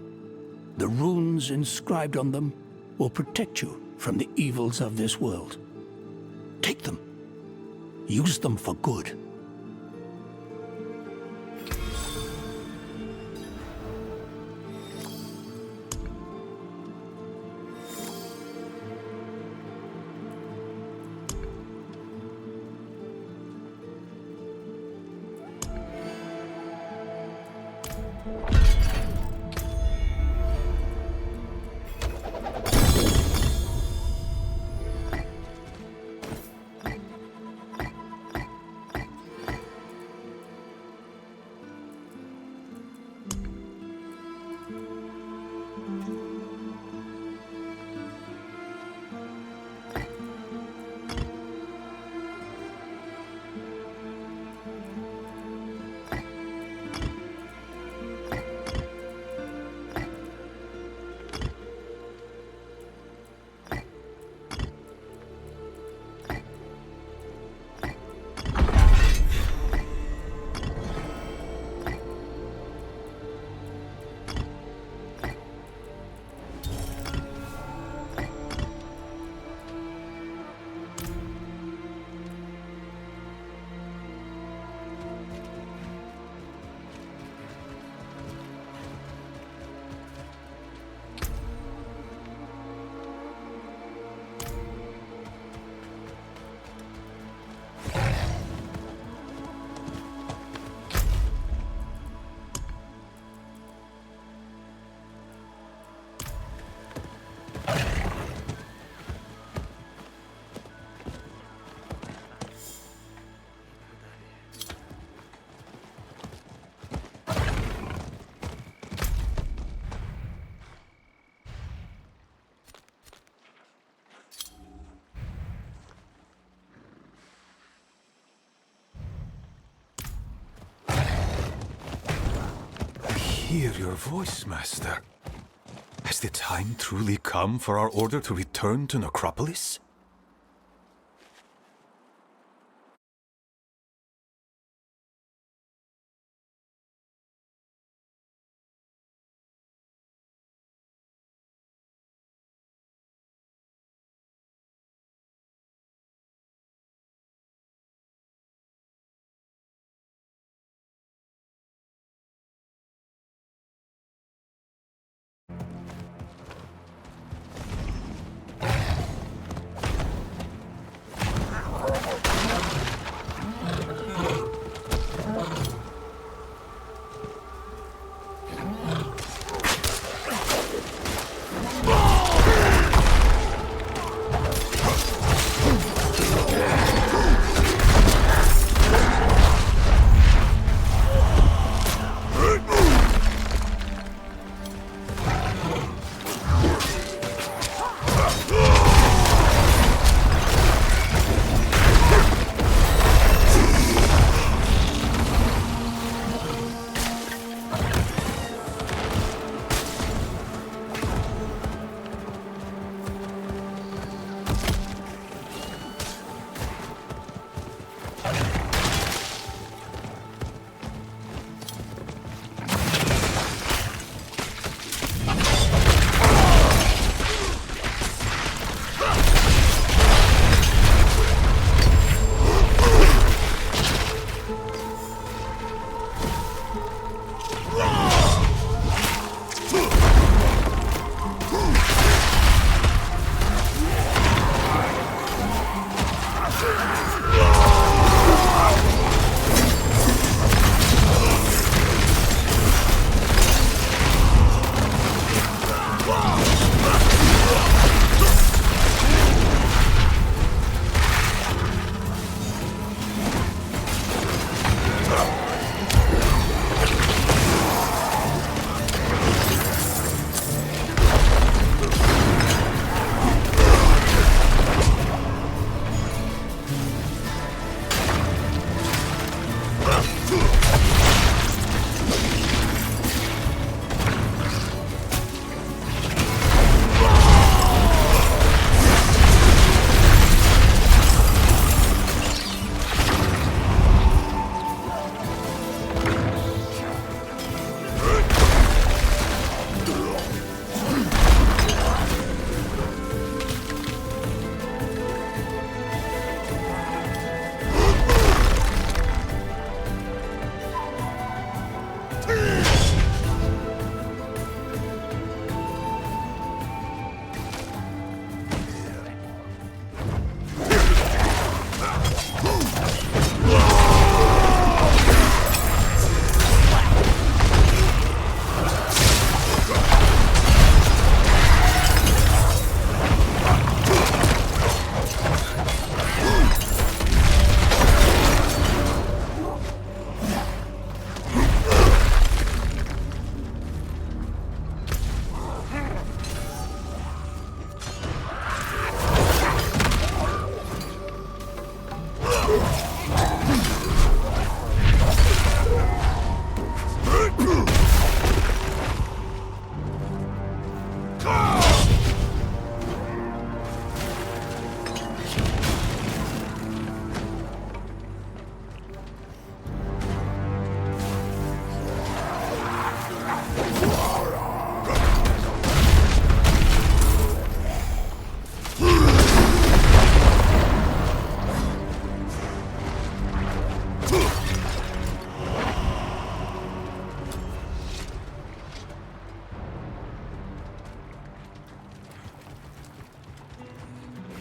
The runes inscribed on them will protect you from the evils of this world. Take them. Use them for good. Hear your voice, Master. Has the time truly come for our order to return to Necropolis?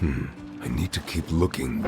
I need to keep looking.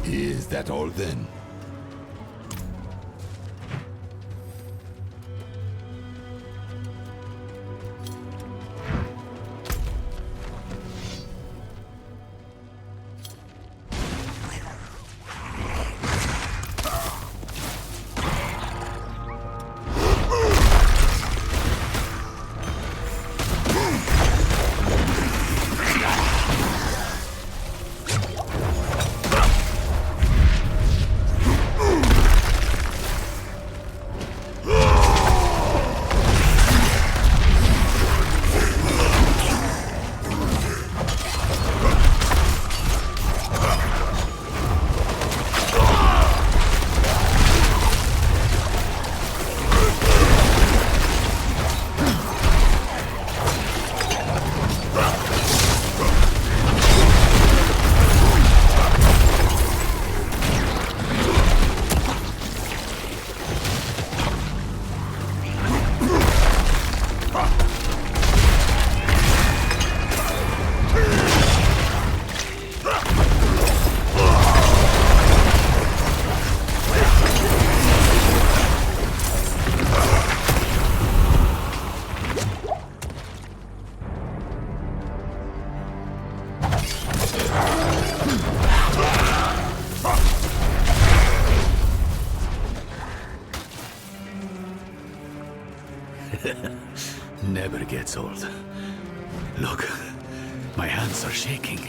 Is that all then? Never gets old. Look, my hands are shaking.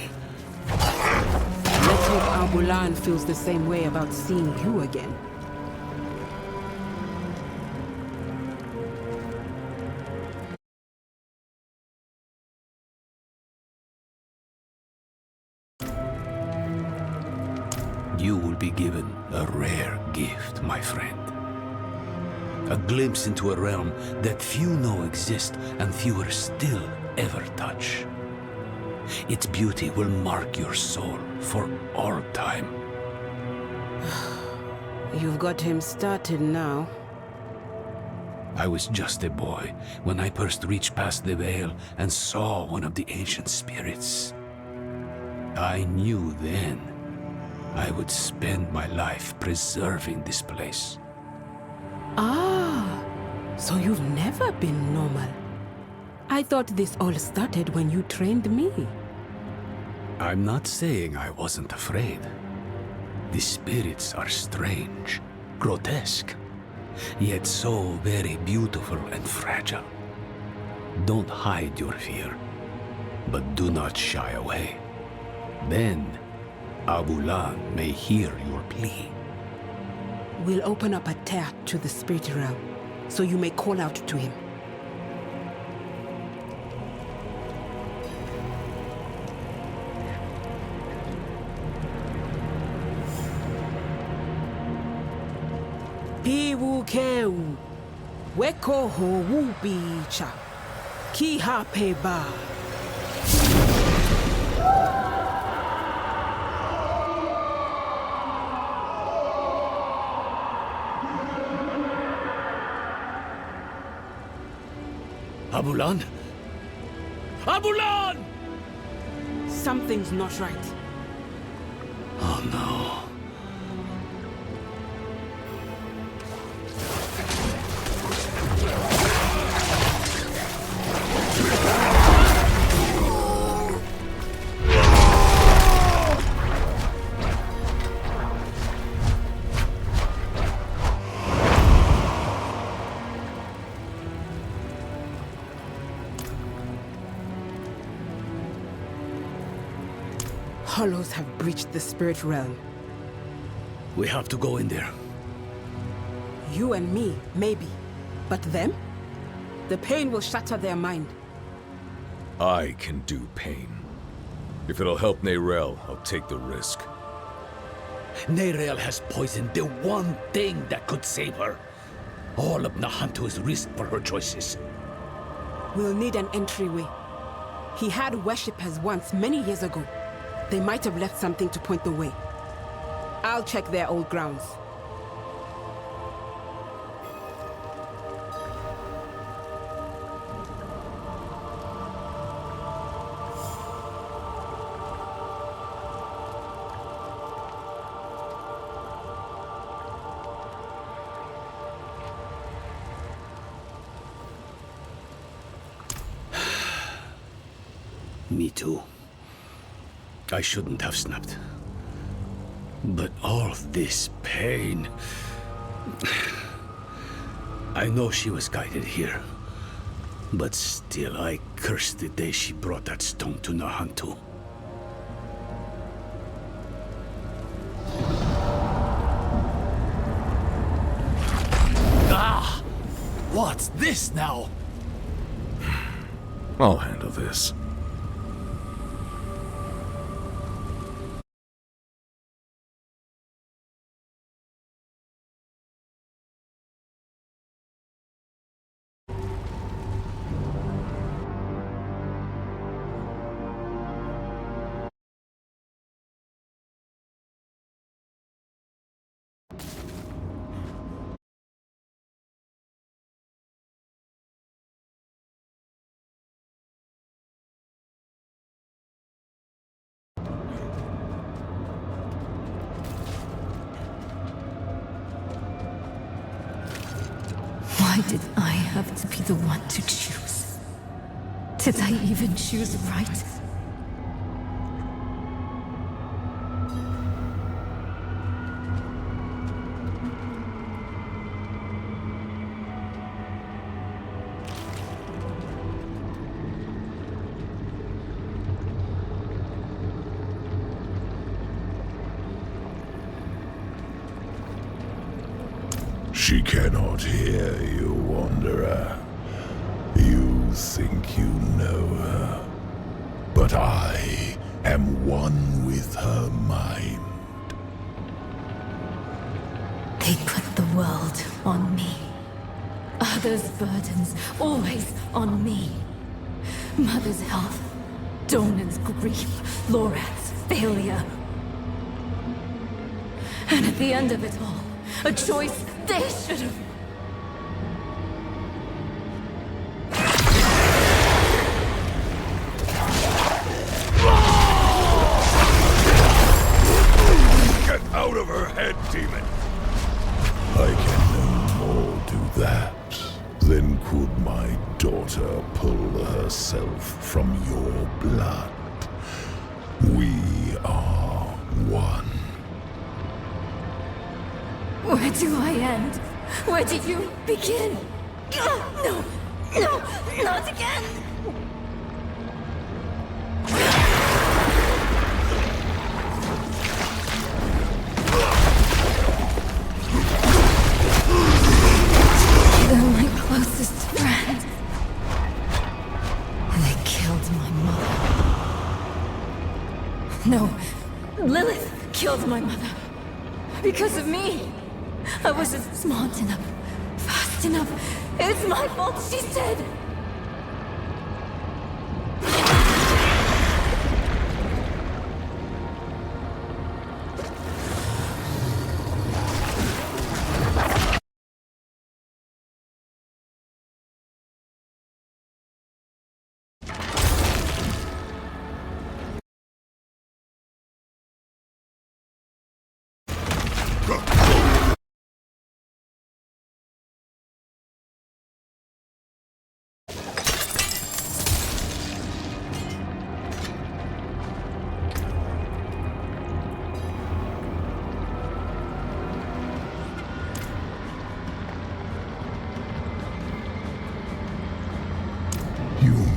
Let's hope Al-Bulan feels the same way about seeing you again. You will be given a rare gift, my friend. A glimpse into a realm that few know exist and fewer still ever touch. Its beauty will mark your soul for all time. You've got him started now. I was just a boy when I first reached past the veil and saw one of the ancient spirits. I knew then I would spend my life preserving this place. Ah, so you've never been normal. I thought this all started when you trained me. I'm not saying I wasn't afraid. The spirits are strange, grotesque, yet so very beautiful and fragile. Don't hide your fear, but do not shy away. Then, Al-Bulan may hear your plea. We'll open up a tear to the spirit realm, so you may call out to him. Piwukeu, weko ho wubicha, ki hapeba. Al-Bulan? Al-Bulan! Something's not right. Oh no. Hollows have breached the spirit realm. We have to go in there. You and me, maybe. But them? The pain will shatter their mind. I can do pain. If it'll help Neyrelle, I'll take the risk. Neyrelle has poisoned the one thing that could save her. All of Nahantu is risk for her choices. We'll need an entryway. He had worshippers once, many years ago. They might have left something to point the way. I'll check their old grounds. Me too. I shouldn't have snapped. But all this pain... I know she was guided here. But still, I curse the day she brought that stone to Nahantu. Ah! What's this now? I'll handle this. Why did I have to be the one to choose? Did I even choose right? She cannot hear you, Wanderer. You think you know her, but I am one with her mind. They put the world on me. Others' burdens always on me. Mother's health, Donan's grief, Lorath's failure. And at the end of it all, a choice they should have... Get out of her head, demon! I can no more do that than could my daughter pull herself from your blood. We are one. Where do I end? Where do you begin? No! No! Not again! They're my closest friend. They killed my mother. No, Lilith killed my mother. Because of me. I wasn't smart enough, fast enough. It's my fault, she said.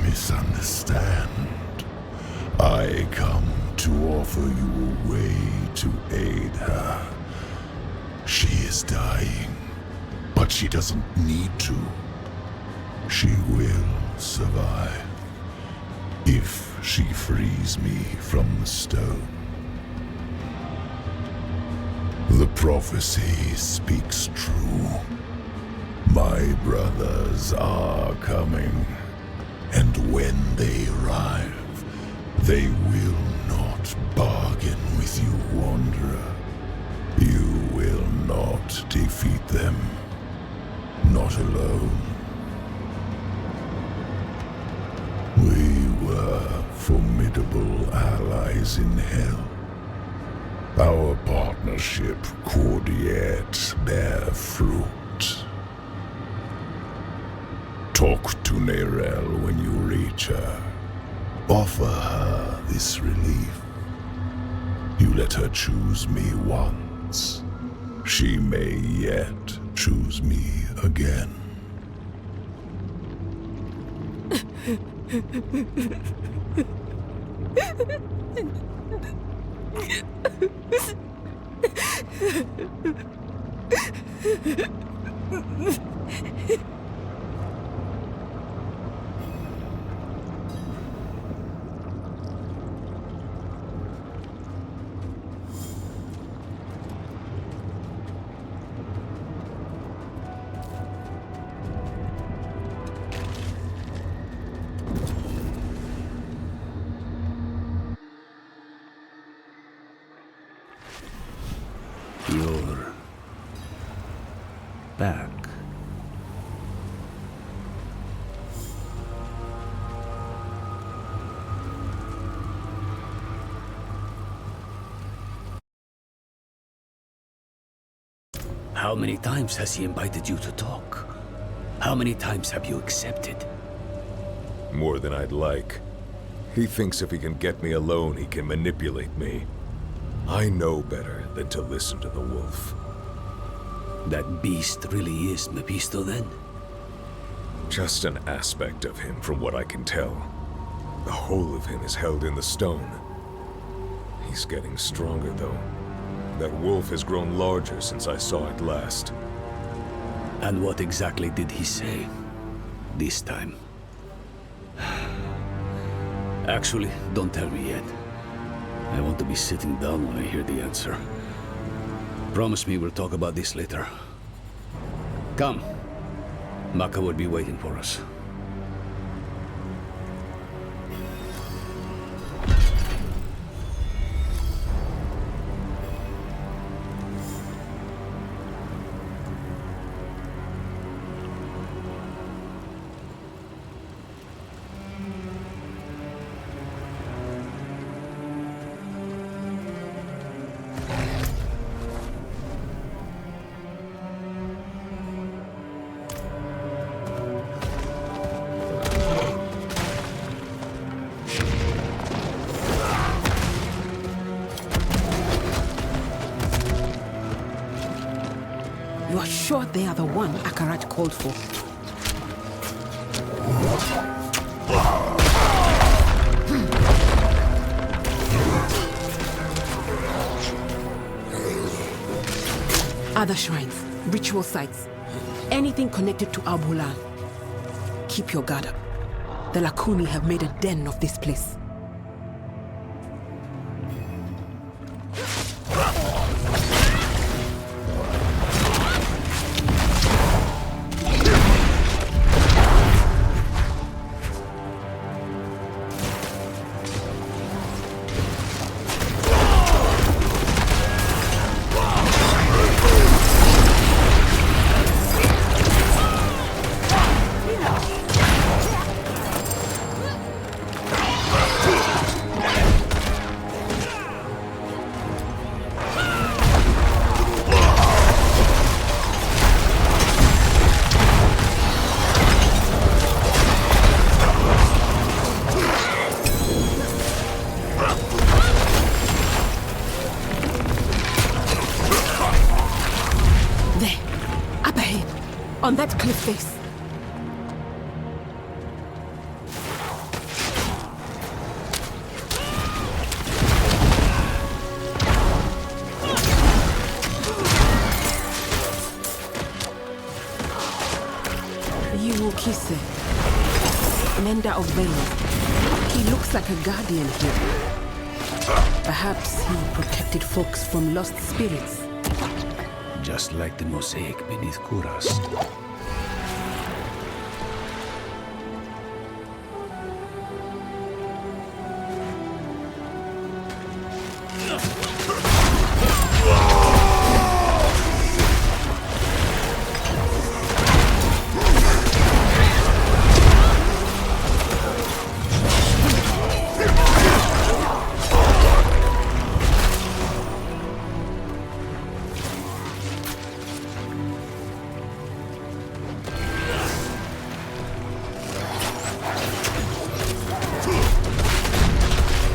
Misunderstand. I come to offer you a way to aid her. She is dying, but she doesn't need to. She will survive. if she frees me from the stone. The prophecy speaks true. My brothers are coming, and when they arrive, they will not bargain with you, Wanderer. You will not defeat them, not alone. We were formidable allies in hell. Our partnership could yet bear fruit. Talk to Neyrelle when you reach her. Offer her this relief. You let her choose me once. She may yet choose me again. You're back. How many times has he invited you to talk? How many times have you accepted? More than I'd like. He thinks if he can get me alone, he can manipulate me. I know better than to listen to the wolf. That beast really is Mephisto, then? Just an aspect of him, from what I can tell. The whole of him is held in the stone. He's getting stronger, though. That wolf has grown larger since I saw it last. And what exactly did he say this time? Actually, don't tell me yet. I want to be sitting down when I hear the answer. Promise me we'll talk about this later. Come. Maka will be waiting for us. You're sure they are the one Akarat called for? Other shrines, ritual sites, anything connected to Al-Bulan. Keep your guard up. The Lakuni have made a den of this place. On that cliff face. Yukise, mender of veins. He looks like a guardian here. Perhaps he protected folks from lost spirits. Just like the mosaic beneath Kurast.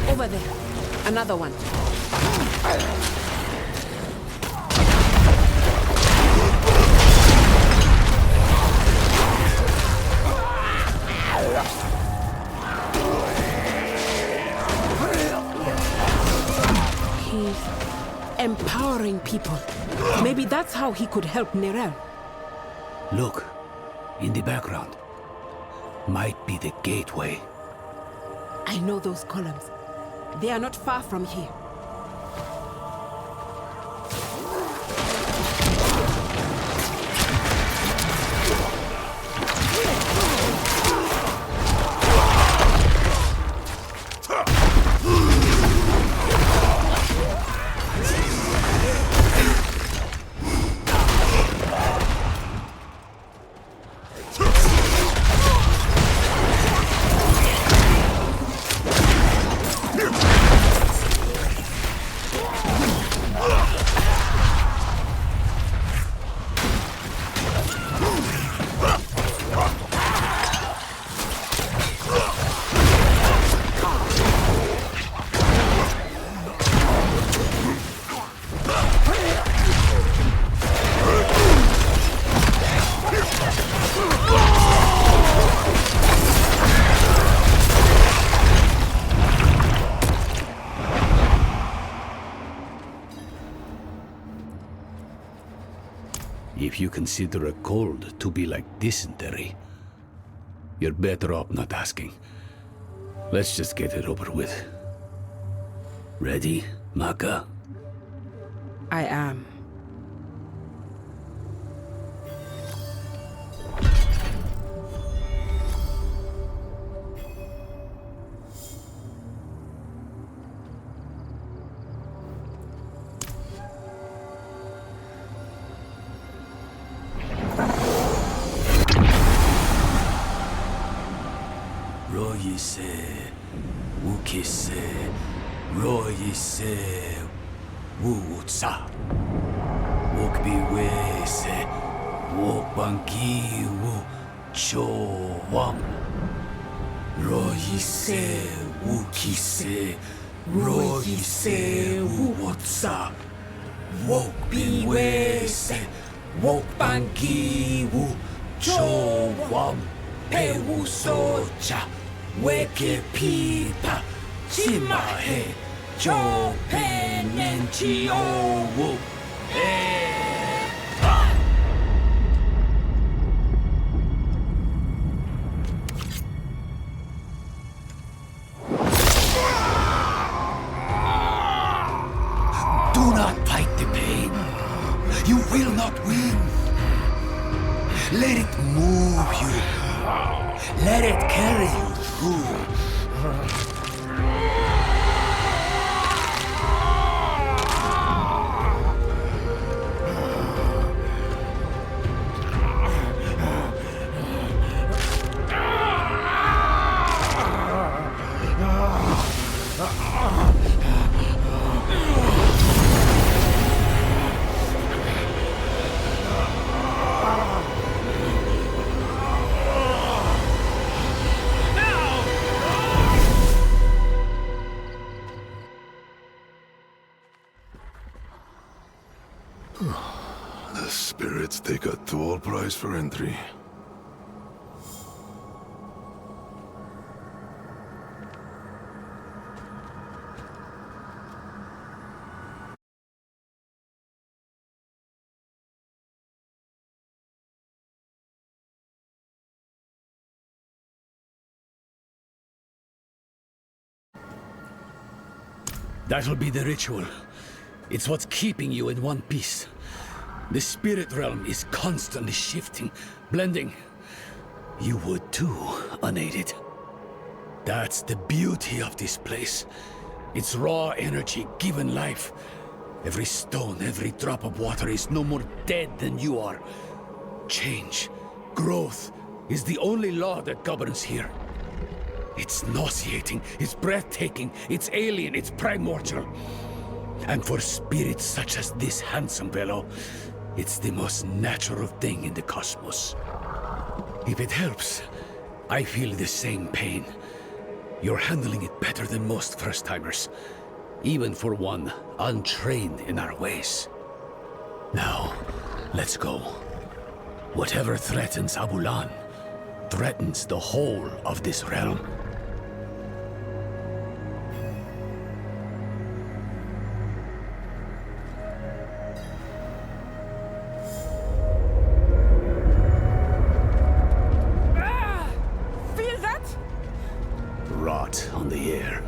Over there. Another one. He's empowering people. Maybe that's how he could help Nerel. Look, in the background. Might be the gateway. I know those columns. They are not far from here. If you consider a cold to be like dysentery, you're better off not asking. Let's just get it over with. Ready, Maka? I am. Royise, Wukise, Royise, Wuutsa. Wokbiwese, Wokbankiwu, Chowam. Royise, Wukise, Royise, Wuutsa. Wokbiwese, Wokbankiwu, Chowam. Pewusocha, Weke Pipa, Chimahe, Cho Penenchiowu, Do not fight the pain. You will not win. Let it move you. Let it carry you through. The spirits take a tall price for entry. That'll be the ritual. It's what's keeping you in one piece. The spirit realm is constantly shifting, blending. You would too, unaided. That's the beauty of this place. It's raw energy given life. Every stone, every drop of water is no more dead than you are. Change, growth, is the only law that governs here. It's nauseating, it's breathtaking, it's alien, it's primordial. And for spirits such as this handsome fellow, it's the most natural thing in the cosmos. If it helps, I feel the same pain. You're handling it better than most first-timers, even for one untrained in our ways. Now, let's go. Whatever threatens Abulan, threatens the whole of this realm. Feel that? Rot on the air.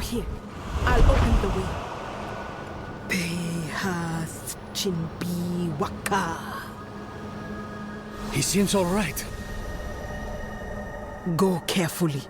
Here, I'll open the way. Behas Chinbi Waka. He seems all right. Go carefully.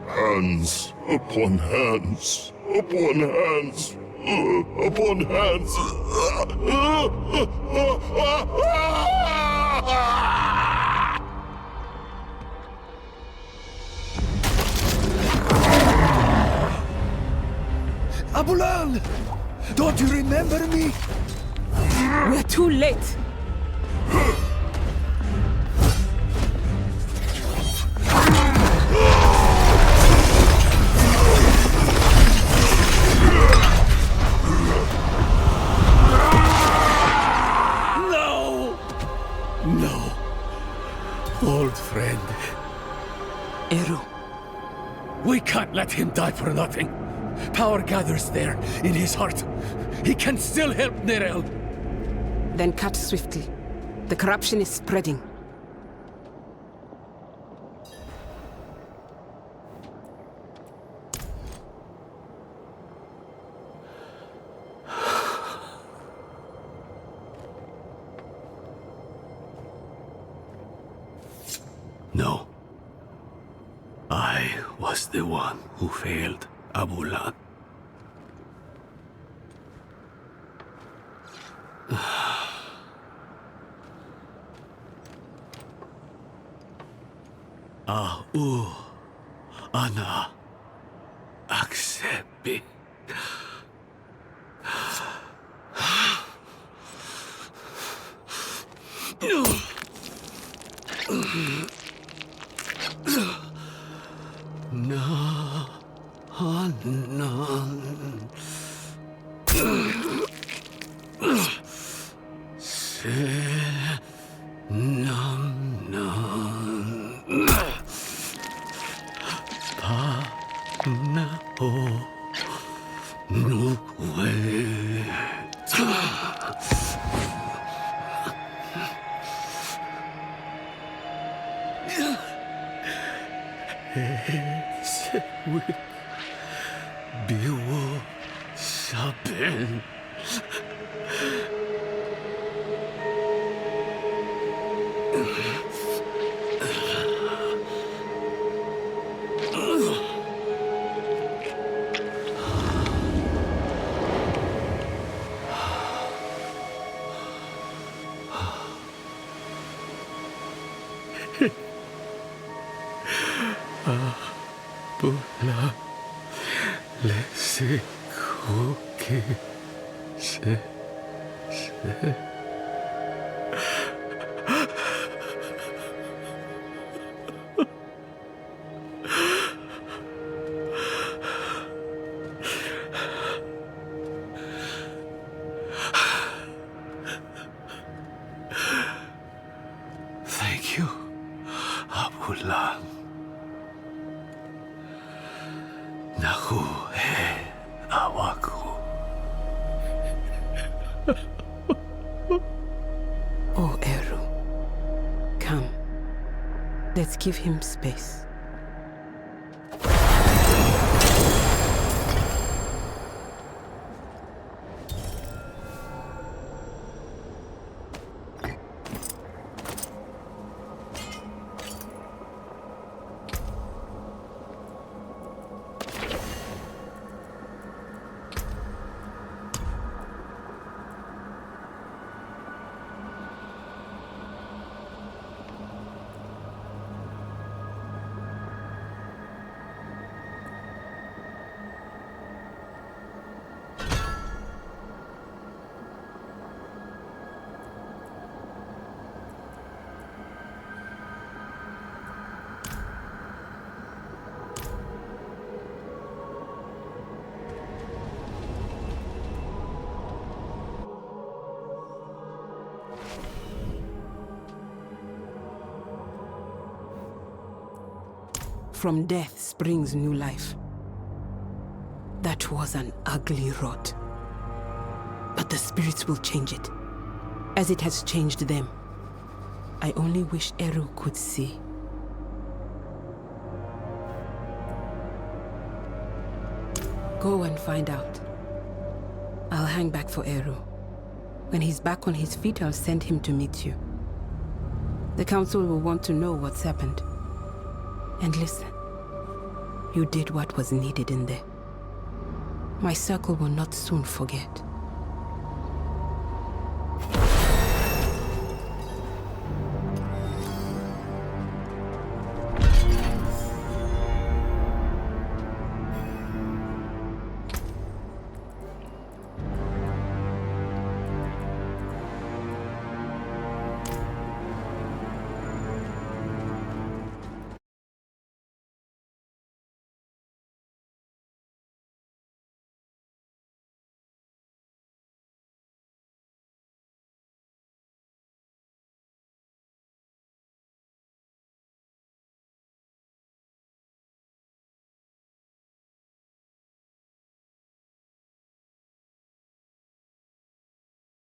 Hands upon hands, upon hands, upon hands. Abulan! Don't you remember me? We're too late. No. Old friend. Eru. We can't let him die for nothing. Power gathers there, in his heart. He can still help Nerel. Then cut swiftly. The corruption is spreading. No. I was the one who failed Abulan. Ana accept. Biwo Saben. Abula lese kuki se. Thank you, Abulan. Naku he awaku. Oh, Eru. Come. Let's give him space. from death springs new life. That was an ugly rot. But the spirits will change it, as it has changed them. I only wish Eru could see. Go and find out. I'll hang back for Eru. When he's back on his feet, I'll send him to meet you. The council will want to know what's happened. And listen, you did what was needed in there. My circle will not soon forget.